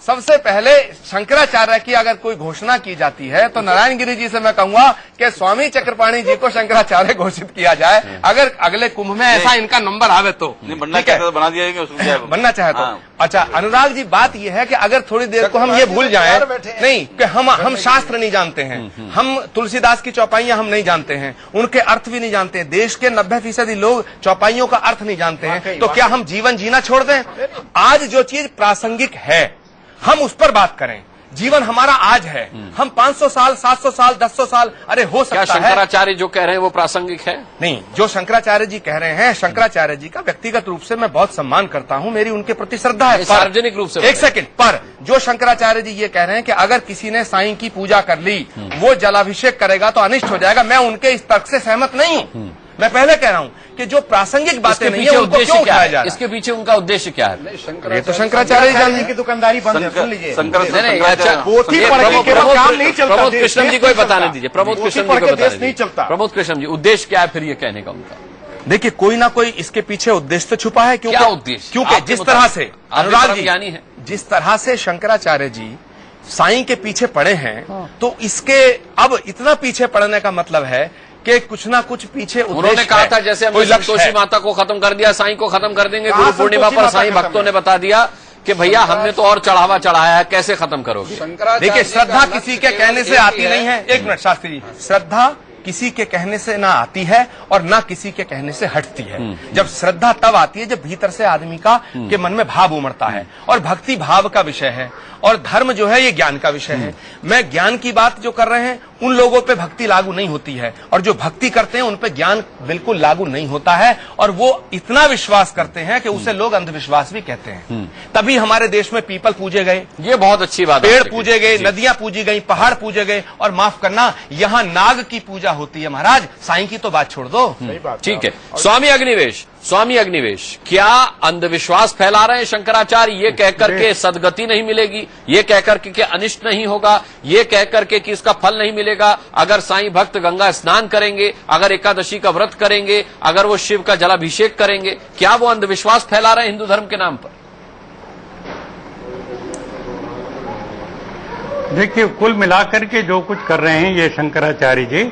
सबसे पहले शंकराचार्य की अगर कोई घोषणा की जाती है तो नारायण गिरि जी से मैं कहूंगा कि स्वामी चक्रपाणी जी को शंकराचार्य घोषित किया जाए, अगर अगले कुंभ में ऐसा इनका नंबर आवे तो। बनना चाहता तो बना दिया, बनना चाहे तो। अच्छा अनुराग जी, बात यह है कि अगर थोड़ी देर को हम ये भूल जाएं नहीं कि हम शास्त्र नहीं जानते हैं, हम तुलसीदास की चौपाइयां हम नहीं जानते हैं, उनके अर्थ भी नहीं जानते हैं, देश के 90% लोग चौपाइयों का अर्थ नहीं जानते हैं, तो क्या हम जीवन जीना छोड़ दें? आज जो चीज प्रासंगिक है हम उस पर बात करें। जीवन हमारा आज है, हम 500 साल 700 साल 1000 साल अरे हो सकता है। क्या शंकराचार्य जो कह रहे हैं वो प्रासंगिक है? नहीं, जो शंकराचार्य जी कह रहे हैं, शंकराचार्य जी का व्यक्तिगत रूप से मैं बहुत सम्मान करता हूं, मेरी उनके प्रति श्रद्धा है, सार्वजनिक रूप से। एक सेकंड, पर जो शंकराचार्य जी ये कह रहे हैं कि अगर किसी ने साईं की पूजा कर ली वो जलाभिषेक करेगा तो अनिष्ट हो जाएगा, मैं उनके इस तर्क से सहमत नहीं हूं। मैं पहले कह रहा हूं कि जो प्रासंगिक बातें नहीं है उनको क्यों उठाया जा रहा है? इसके पीछे उनका उद्देश्य क्या है? ये तो शंकराचार्य जानने की दुकानदारी बंद है, सुन लीजिए। प्रमोद कृष्ण जी को ही बताने दीजिए, प्रमोद कृष्ण जी को बताने दीजिए। प्रमोद कृष्ण जी, उद्देश्य क्या है फिर ये कहने का उनका? देखिए, कोई ना कोई इसके पीछे उद्देश्य तो छुपा है। क्या उद्देश्य? क्योंकि जिस तरह से अनुराग जी ज्ञानी है, जिस तरह से शंकराचार्य जी साईं के पीछे पड़े हैं, तो इसके अब इतना पीछे पड़ने का मतलब है कि कुछ ना कुछ पीछे उन्होंने कहा था जैसे हमने संतोषी माता को खत्म कर दिया, साईं को खत्म कर देंगे। गुरु पूर्णिमा पर साईं भक्तों ने बता दिया कि भैया हमने तो और चढ़ावा चढ़ाया है, कैसे खत्म करोगे? देखिए, श्रद्धा किसी के कहने से आती नहीं है। एक मिनट शास्त्री जी, श्रद्धा किसी के कहने से ना आती है और ना किसी के कहने से हटती है। जब श्रद्धा तब आती है जब भीतर से आदमी का के मन में भाव उमड़ता है, और भक्ति भाव का विषय है, और धर्म जो है ये ज्ञान का विषय है। मैं ज्ञान की बात जो कर रहे हैं उन लोगों पे भक्ति लागू नहीं होती है, और जो भक्ति करते हैं उन पे ज्ञान बिल्कुल लागू नहीं होता है, और वो इतना विश्वास करते हैं कि उसे लोग अंधविश्वास भी कहते हैं। तभी हमारे देश में पीपल पूजे गए, ये बहुत अच्छी बात, पेड़ पूजे गए, नदियां पूजी गई, पहाड़ पूजे गए, और माफ करना यहाँ नाग की पूजा होती है। महाराज, साईं की तो बात छोड़ दो। ठीक है। स्वामी अग्निवेश, क्या अंधविश्वास फैला रहे हैं शंकराचार्य ये कहकर के सदगति नहीं मिलेगी, ये कहकर के अनिष्ट नहीं होगा, ये कहकर के कि इसका फल नहीं मिलेगा अगर साईं भक्त गंगा स्नान करेंगे, अगर एकादशी का व्रत करेंगे, अगर वो शिव का जलाभिषेक करेंगे? क्या वो अंधविश्वास फैला रहे हैं हिंदू धर्म के नाम पर? देखिए, कुल मिलाकर के जो कुछ कर रहे हैं ये शंकराचार्य जी,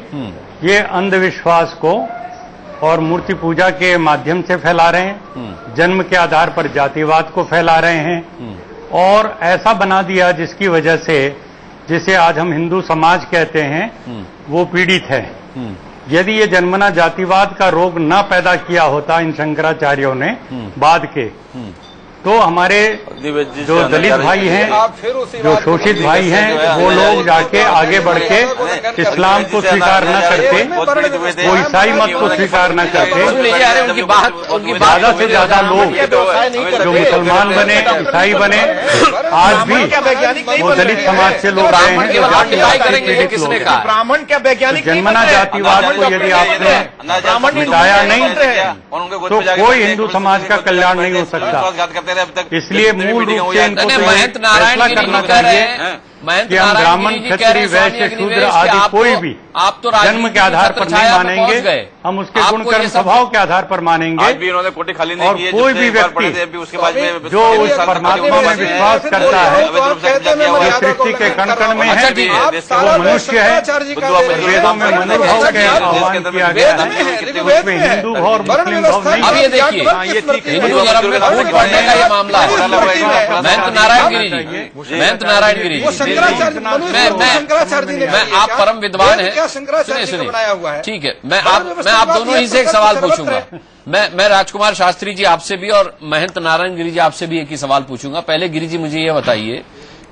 ये अंधविश्वास को और मूर्ति पूजा के माध्यम से फैला रहे हैं, जन्म के आधार पर जातिवाद को फैला रहे हैं, और ऐसा बना दिया जिसकी वजह से जिसे आज हम हिंदू समाज कहते हैं वो पीड़ित है। यदि ये जन्मना जातिवाद का रोग न पैदा किया होता इन शंकराचार्यों ने बाद के, तो हमारे जो दलित भाई हैं, जो शोषित भाई हैं, वो लोग जाके आगे बढ़ के इस्लाम को स्वीकार न करते, वो ईसाई मत को स्वीकार न करते। ज्यादा से ज्यादा लोग जो मुसलमान बने, ईसाई बने, आज भी वो दलित समाज से लोग रहे हैं जो जातिवाद से पीड़ित लोग। ब्राह्मण क्या वैज्ञानिक? जन्मना जातिवाद को यदि आपने मिटाया नहीं तो कोई हिंदू समाज का कल्याण नहीं हो सकता। इसलिए मूल रूप से इनको महंत नारायण गिरि करना चाहिए कि हम ब्राह्मण, क्षत्रिय, वैश्य, शूद्र आदि कोई भी जन्म के आधार पर नहीं मानेंगे, हम उसके गुण कर्म स्वभाव के आधार पर मानेंगे। आज भी उन्होंने कोटे खाली नहीं किए, और कोई भी व्यक्ति जो उस परमात्मा में विश्वास करता है, जो सृष्टि के कण कण में है, वो मनुष्य है। वेदों में मनुभाव के आह्वान किया गया है, उसमें हिंदू भाव और मुस्लिम भाव नहीं। अब ये देखिए, हिंदू धर्म में फूट पड़ने का ये मामला है। महंत नारायण गिरि जी, मैं आप परम विद्वान हैं, सुनिए, ठीक है, मैं आप दोनों ही से एक सवाल पूछूंगा। मैं राजकुमार शास्त्री जी आपसे भी और महंत नारायण गिरि जी आपसे भी एक ही सवाल पूछूंगा। पहले गिरि जी मुझे ये बताइए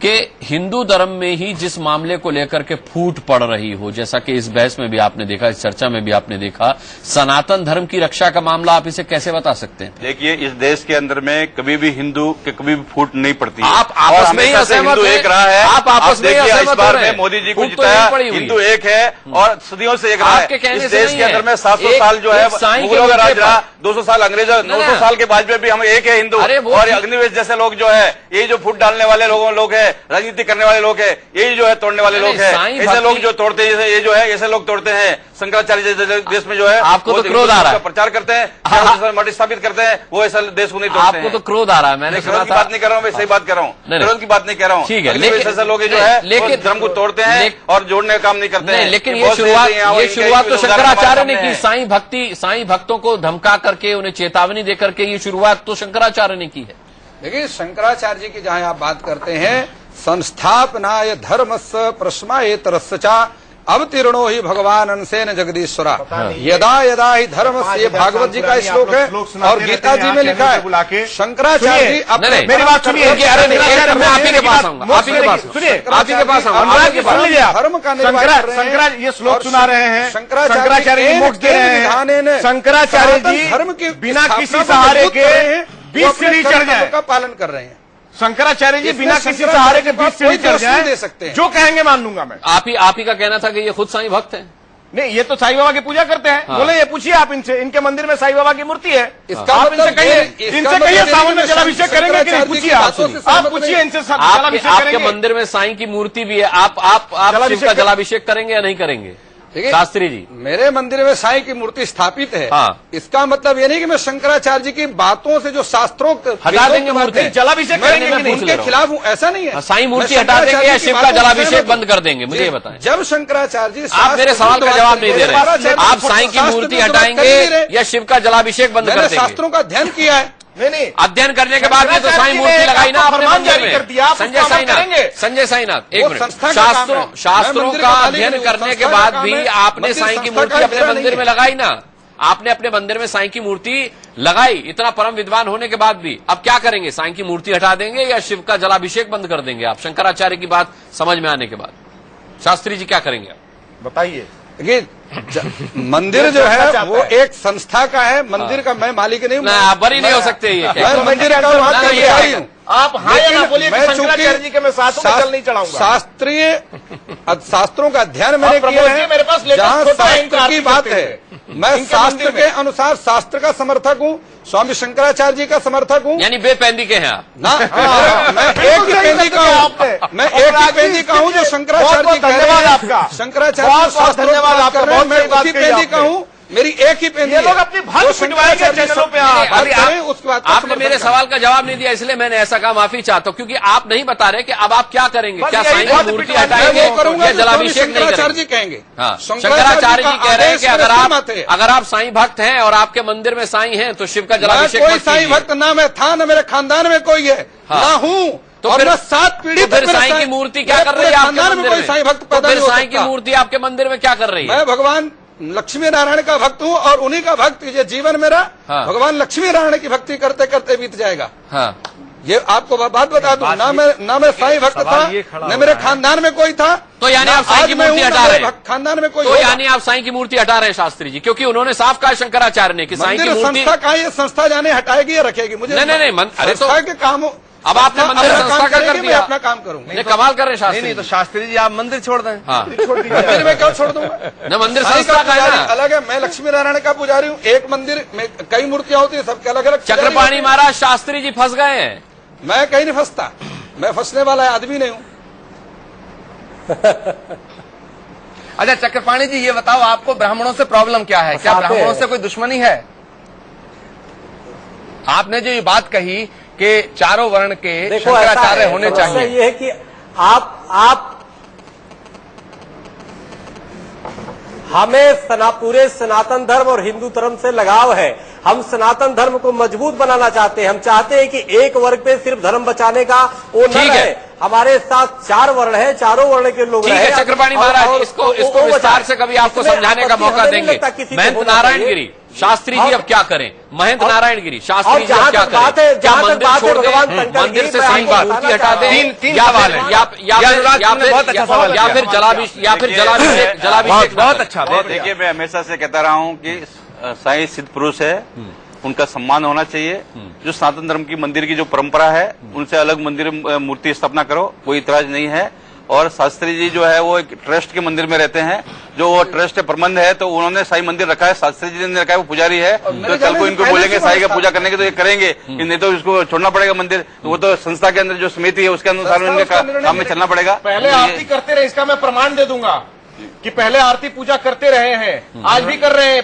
कि हिंदू धर्म में ही जिस मामले को लेकर के फूट पड़ रही हो, जैसा कि इस बहस में भी आपने देखा, इस चर्चा में भी आपने देखा, सनातन धर्म की रक्षा का मामला, आप इसे कैसे बता सकते हैं? देखिए, इस देश के अंदर में कभी भी हिंदू के कभी भी फूट नहीं पड़ती है। आप आपस में ही हिंदू एक रहा है, आप आपस में देखिए इस बार में मोदी जी को जिताया, हिंदू एक है और सदियों से एक रहा है। इस देश के अंदर में 700 साल जो है मुगलों का राज रहा, 200 साल अंग्रेजों, 900 साल के बाद में भी हम एक है हिंदू। और अग्निवेश जैसे लोग जो है, ये जो फूट डालने वाले लोग है, है राजनीति करने वाले लोग है, यही जो है तोड़ने वाले लोग है। ऐसे लोग जो तोड़ते हैं, ये जो है ऐसे लोग तोड़ते हैं। शंकराचार्य जैसे देश में जो है आपको तो क्रोध आ रहा है, प्रचार करते हैं, मठ स्थापित करते हैं, वो ऐसा देश को नहीं तोड़ते हैं। आपको तो क्रोध आ रहा है। मैंने क्रोध की बात नहीं कर रहा हूँ, मैं सही बात कर रहा हूँ, क्रोध की बात नहीं कर रहा हूँ। ठीक है, लेकिन ऐसे लोग जो है लेकिन धर्म को तोड़ते हैं और जोड़ने का काम नहीं करते हैं। लेकिन ये शुरुआत तो शंकराचार्य ने की। साईं भक्तों को धमका करके, उन्हें चेतावनी दे करके ये शुरुआत तो शंकराचार्य ने की है। देखिए, शंकराचार्य जी की जहां आप बात करते हैं, संस्थापनाय धर्मस्य प्रश्मायेतरस्य चा अवतीर्णो ही भगवान अंशेन जगदीश्वरा यदा यदा ही धर्म से, ये भागवत जी का श्लोक है और गीता जी में लिखा है। शंकराचार्य जी अपने, मेरी बात सुनिए, मैं आप ही के पास आऊंगा, आप ही के पास सुनिए, आप ही के पास आऊंगा। धर्म का शंकराचार्य ये श्लोक सुना रहे हैं, शंकराचार्य जी मोक्ष दे रहे हैं। शंकराचार्य जी धर्म के बिना किसी सहारे के 20 सीढ़ी चढ़ जाए का पालन कर रहे हैं। शंकराचार्य जी बिना किसी सहारे के 20 सीढ़ी चढ़ जाए, दे सकते हैं, जो कहेंगे मान लूंगा मैं। आप ही का कहना था कि ये खुद साईं भक्त हैं। नहीं, ये तो साईं बाबा की पूजा करते हैं। हाँ। बोले ये पूछिए आप इनसे, इनके मंदिर में साईं बाबा की मूर्ति है। इसका आप मतलब इनसे कहिए सावन में जलाभिषेक करेंगे कि नहीं, पूछिए आप पूछिए इनसे जलाभिषेक आपके करेंगे। मंदिर में साईं की मूर्ति भी है, आप शिव का जलाभिषेक करेंगे या नहीं करेंगे शास्त्री जी? मेरे मंदिर में साईं की मूर्ति स्थापित है। हाँ। इसका मतलब ये नहीं कि मैं शंकराचार्य जी की बातों से जो शास्त्रोक्त हटा देंगे मूर्ति, जलाभिषेक करेंगे कि नहीं, उनके खिलाफ हूँ, ऐसा नहीं है। साईं मूर्ति हटा देंगे या शिव का जलाभिषेक बंद कर देंगे, मुझे ये बताएं। जब शंकराचार्य जी, आप मेरे सवाल का जवाब नहीं दे रहे। आप साईं की मूर्ति हटाएंगे या शिव का जलाभिषेक बंद कर देंगे? शास्त्रों का अध्ययन किया है। नहीं, अध्ययन करने के बाद भी तो साईं मूर्ति लगाई ना आपने मंदिर में। संजय साईनाथ, एक मिनट, शास्त्रों का अध्ययन करने के बाद भी आपने साईं की मूर्ति अपने मंदिर में लगाई ना? आपने अपने मंदिर में साईं की मूर्ति लगाई, इतना परम विद्वान होने के बाद भी। अब क्या करेंगे? साईं की मूर्ति हटा देंगे या शिव का जलाभिषेक बंद कर देंगे आप? शंकराचार्य की बात समझ में आने के बाद शास्त्री जी क्या करेंगे बताइए। मंदिर जो है वो एक संस्था का है, मंदिर का मैं मालिक नहीं हूँ। आप बरी नहीं हो सकते ये। मैं मंदिर का कर्मचारी हूँ। आप हाँ या ना बोलिए कि शंकराचार्य जी के मैं साथ हूं, चल नहीं चढ़ाऊंगा। शास्त्रीय शास्त्रों का अध्ययन मैंने किया है। मेरे पास जहाँ शास्त्र की बात है, मैं शास्त्र के अनुसार शास्त्र का समर्थक हूँ, स्वामी शंकराचार्य जी का समर्थक हूँ। यानी बेपेंदी के हैं आप ना? मैं एक ही पेंदी का हूँ, मैं एक ही पेंदी का हूँ जो शंकराचार्य जी। धन्यवाद आपका, शंकराचार्य धन्यवाद आपका। मैं उसी पेंदी का हूँ, मेरी एक ही पेंदी। ये लोग अपनी भाग पिटवाएंगे चैनलों पे। आपने मेरे सवाल का जवाब नहीं दिया, इसलिए मैंने ऐसा कहा, माफी चाहता हूँ, क्योंकि आप नहीं बता रहे कि अब आप क्या करेंगे। क्या साईं की मूर्ति हटाएंगे या जलाभिषेक नहीं करेंगे? कहेंगे। हाँ, शंकराचार्य जी कह रहे हैं कि अगर आप साईं भक्त हैं और आपके मंदिर में साईं हैं तो शिव का जलाभिषेक कोई साईं भक्त ना मैं था, ना मेरे खानदान में कोई है, ना हूँ। तो फिर 7 पीढ़ी फिर साईं की मूर्ति क्या कर रही है आपके मंदिर में? साईं भक्त तो फिर साईं की मूर्ति आपके मंदिर में क्या कर रही है? मैं भगवान लक्ष्मी नारायण का भक्त हूँ और उन्हीं का भक्त ये जीवन मेरा। हाँ। भगवान लक्ष्मी नारायण की भक्ति करते करते बीत जाएगा। हाँ। ये आपको बात बता दूं, ना मैं साईं भक्त था, न मेरे खानदान में कोई था। तो यानी आप साईं की मूर्ति हटा रहे हैं? खानदान में कोई, तो यानी आप साईं की मूर्ति हटा रहे हैं शास्त्री जी, क्योंकि उन्होंने साफ कहा शंकराचार्य ने कि साईं की मूर्ति संस्था का, ये संस्था जाने हटाएगी या रखेगी? मुझे नहीं, अरे संस्था के काम। अब आपने मंदिर संस्था का कर दिया, अपना काम करूंगा। नहीं, कमाल कर रहे हैं शास्त्री। नहीं तो शास्त्री जी आप मंदिर छोड़ दें। हाँ, मंदिर में क्यों छोड़ दूंगा? न मंदिर संस्था का है ना, अलग है। मैं लक्ष्मी नारायण का पुजारी हूँ। एक मंदिर में कई मूर्तियां होती है, सबके अलग अलग। चक्रपाणी महाराज शास्त्री जी फंस गए हैं। मैं कहीं नहीं फंसता, मैं फंसने वाला आदमी नहीं हूँ। अच्छा चक्रपाणी जी, ये बताओ आपको ब्राह्मणों से प्रॉब्लम क्या है? क्या ब्राह्मणों से कोई दुश्मनी है? आपने जो ये बात कही कि चारों वर्ण के शंकराचार्य होने चाहिए, ये है कि आप हमें पूरे सनातन धर्म और हिंदू धर्म से लगाव है। हम सनातन धर्म को मजबूत बनाना चाहते हैं। हम चाहते हैं कि एक वर्ग पे सिर्फ धर्म बचाने का वो न रहे। हमारे साथ 4 वर्ण है, चारों वर्ण के लोग रहे। चक्रपाणी महाराज, इसको विस्तार से कभी आपको समझाने का मौका देंगे। महंत नारायण गिरी शास्त्री जी अब क्या करें? महंत नारायण गिरी शास्त्री जी अब क्या करें? क्या मंदिर छोड़ दें, मंदिर से साईं की मूर्ति हटा दें, या फिर जलाभिषेक? बहुत अच्छा। देखिए, मैं हमेशा से कहता रहा हूँ कि साईं सिद्ध पुरुष है, उनका सम्मान होना चाहिए। जो सनातन धर्म की मंदिर की जो परंपरा है, उनसे अलग मंदिर मूर्ति स्थापना करो, कोई इतराज नहीं है। और शास्त्री जी जो है वो एक ट्रस्ट के मंदिर में रहते हैं, जो वो ट्रस्ट प्रबंध है, तो उन्होंने साई मंदिर रखा है, शास्त्री जी ने रखा है, वो पुजारी है, तो कल को इनको बोलेंगे साई का पूजा करने के तो ये करेंगे, नहीं तो इसको छोड़ना पड़ेगा मंदिर। वो तो संस्था के अंदर जो समिति है उसके अनुसार इनके काम में चलना पड़ेगा। पहले आरती करते रहे, इसका मैं प्रमाण दे दूंगा कि पहले आरती पूजा करते रहे हैं, आज भी कर रहे हैं।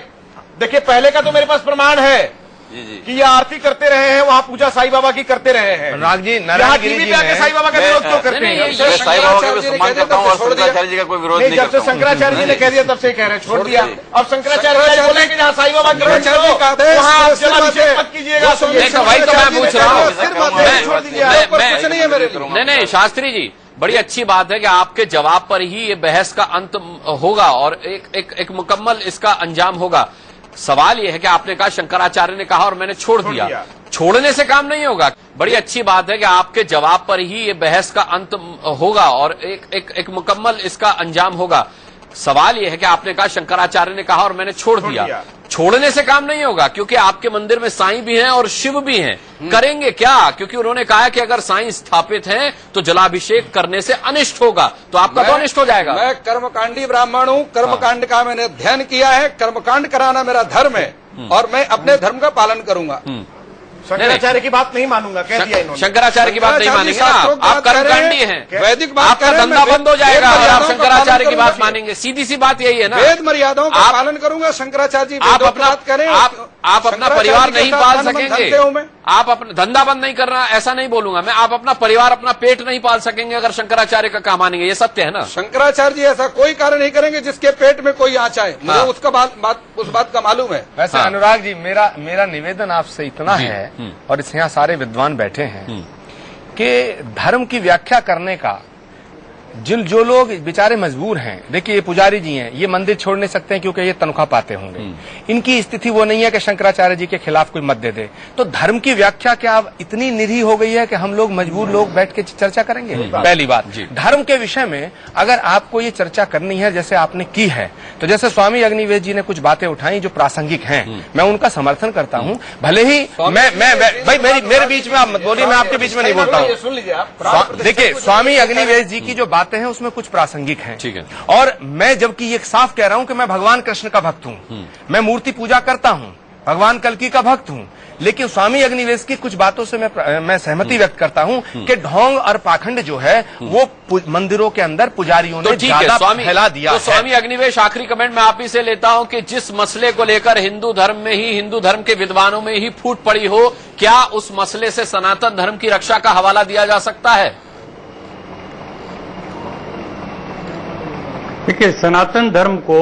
देखिए पहले का तो मेरे पास प्रमाण है कि ये आरती करते रहे हैं, वहाँ पूजा साईं बाबा की करते रहे हैं। अनुराग जी, यहाँ टीवी पे आके साईं बाबा का विरोध क्यों करते हैं? साईं बाबा का भी सम्मान करता हूँ और शंकराचार्य जी का कोई विरोध नहीं जब से शंकराचार्य जी ने कह दिया तब से कह रहे हैं, छोड़ दिया। अब शंकराचार्य जी बोले कि जहाँ साईं बाबा का वहाँ आप जलाभिषेक मत कीजिएगा। वही तो मैं पूछ रहा हूँ। कुछ नहीं है मेरे लिए। नहीं, शास्त्री जी, बड़ी अच्छी बात है कि आपके जवाब पर ही ये बहस का अंत होगा और एक मुकम्मल इसका अंजाम होगा। सवाल यह है कि आपने कहा शंकराचार्य ने कहा और मैंने छोड़ दिया। छोड़ने से काम नहीं होगा। बड़ी अच्छी बात है कि आपके जवाब पर ही ये बहस का अंत होगा और एक मुकम्मल इसका अंजाम होगा। सवाल यह है कि आपने कहा शंकराचार्य ने कहा और मैंने छोड़ दिया। छोड़ने से काम नहीं होगा, क्योंकि आपके मंदिर में साईं भी हैं और शिव भी हैं। करेंगे क्या? क्योंकि उन्होंने कहा कि अगर साईं स्थापित हैं तो जलाभिषेक करने से अनिष्ट होगा, तो आपका तो अनिष्ट हो जाएगा। मैं कर्मकांडी ब्राह्मण हूँ, कर्मकांड का मैंने अध्ययन किया है, कर्मकांड कराना मेरा धर्म है और मैं अपने धर्म का पालन करूंगा। शंकराचार्य की बात नहीं मानूंगा, कह दिया इन्होंने। शंकराचार्य की बात नहीं मानेंगे ना आप कर्मकांडी हैं, वैदिक बात आपका धंधा बंद हो जाएगा और आप शंकराचार्य की बात मानेंगे। सीधी सी बात यही है ना। वेद मर्यादाओं का पालन करूंगा। शंकराचार्य जी आप अपना परिवार नहीं पाल सकेंगे, आप अपना धंधा बंद नहीं करना, ऐसा नहीं बोलूंगा मैं। आप अपना परिवार, अपना पेट नहीं पाल सकेंगे अगर शंकराचार्य का काम मानेंगे, ये सत्य है ना। शंकराचार्य जी ऐसा कोई कार्य नहीं करेंगे जिसके पेट में कोई आँच आए, मुझे उसका उस बात का मालूम है। वैसे अनुराग जी, मेरा निवेदन आपसे इतना है, और इस यहाँ सारे विद्वान बैठे हैं, कि धर्म की व्याख्या करने का जो लोग बेचारे मजबूर हैं, देखिए ये पुजारी जी हैं, ये मंदिर छोड़ नहीं सकते हैं क्योंकि ये तनख्वाह पाते होंगे। इनकी स्थिति वो नहीं है कि शंकराचार्य जी के खिलाफ कोई मत दे दे। तो धर्म की व्याख्या क्या अब इतनी निरीह हो गई है कि हम लोग मजबूर लोग बैठ के चर्चा करेंगे? पहली बात, धर्म के विषय में अगर आपको ये चर्चा करनी है जैसे आपने की है, तो जैसे स्वामी अग्निवेश जी ने कुछ बातें उठाई जो प्रासंगिक हैं, मैं उनका समर्थन करता हूँ। भले ही भाई मेरे बीच में आप मत बोलिए, मैं आपके बीच में नहीं बोलता हूँ। सुन लीजिए आप। देखिए, स्वामी अग्निवेश जी की जो बातें हैं उसमें कुछ प्रासंगिक हैं, ठीक है। और मैं जबकि ये साफ कह रहा हूं कि मैं भगवान कृष्ण का भक्त हूं, मैं मूर्ति पूजा करता हूं, भगवान कल्की का भक्त हूं, लेकिन स्वामी अग्निवेश की कुछ बातों से मैं सहमति व्यक्त करता हूं कि ढोंग और पाखंड जो है वो मंदिरों के अंदर पुजारियों ने ज्यादा फैला दिया। तो स्वामी अग्निवेश, आखिरी कमेंट मैं आप ही से लेता हूं कि जिस मसले को लेकर हिंदू धर्म के विद्वानों में ही फूट पड़ी हो, क्या उस मसले से सनातन धर्म की रक्षा का हवाला दिया जा सकता है? देखिए, सनातन धर्म को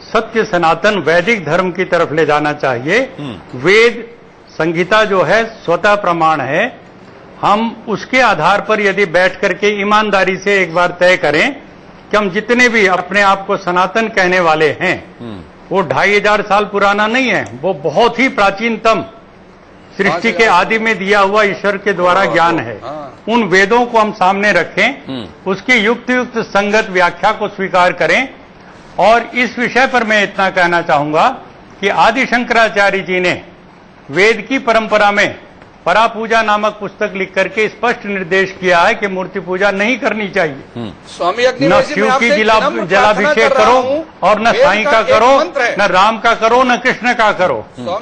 सत्य सनातन वैदिक धर्म की तरफ ले जाना चाहिए। वेद संहिता जो है स्वतः प्रमाण है। हम उसके आधार पर यदि बैठ करके ईमानदारी से एक बार तय करें कि हम जितने भी अपने आप को सनातन कहने वाले हैं, वो 2500 साल पुराना नहीं है, वो बहुत ही प्राचीनतम सृष्टि के आदि में दिया हुआ ईश्वर के द्वारा ज्ञान है। उन वेदों को हम सामने रखें, उसकी युक्त संगत व्याख्या को स्वीकार करें। और इस विषय पर मैं इतना कहना चाहूंगा कि आदि शंकराचार्य जी ने वेद की परंपरा में परापूजा नामक पुस्तक लिख करके स्पष्ट निर्देश किया है कि मूर्ति पूजा नहीं करनी चाहिए। स्वामी न शिव की जलाभिषेक करो और न साईं का करो, न राम का करो, न कृष्ण का करो। और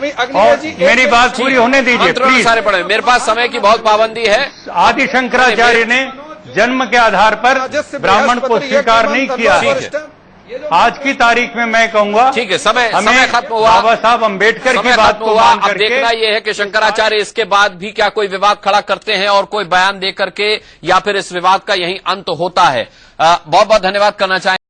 मेरी बात पूरी होने दीजिए प्लीज। सारे पढ़े, मेरे पास समय की बहुत पाबंदी है। आदि शंकराचार्य ने जन्म के आधार पर ब्राह्मण को स्वीकार नहीं किया है। आज की तारीख में मैं कहूंगा, ठीक है, समय खत्म हुआ। बाबा साहब अम्बेडकर की बात को मान अब देखना यह है कि शंकराचार्य इसके बाद भी क्या कोई विवाद खड़ा करते हैं और कोई बयान दे करके, या फिर इस विवाद का यही अंत होता है। बहुत बहुत धन्यवाद करना चाहेंगे।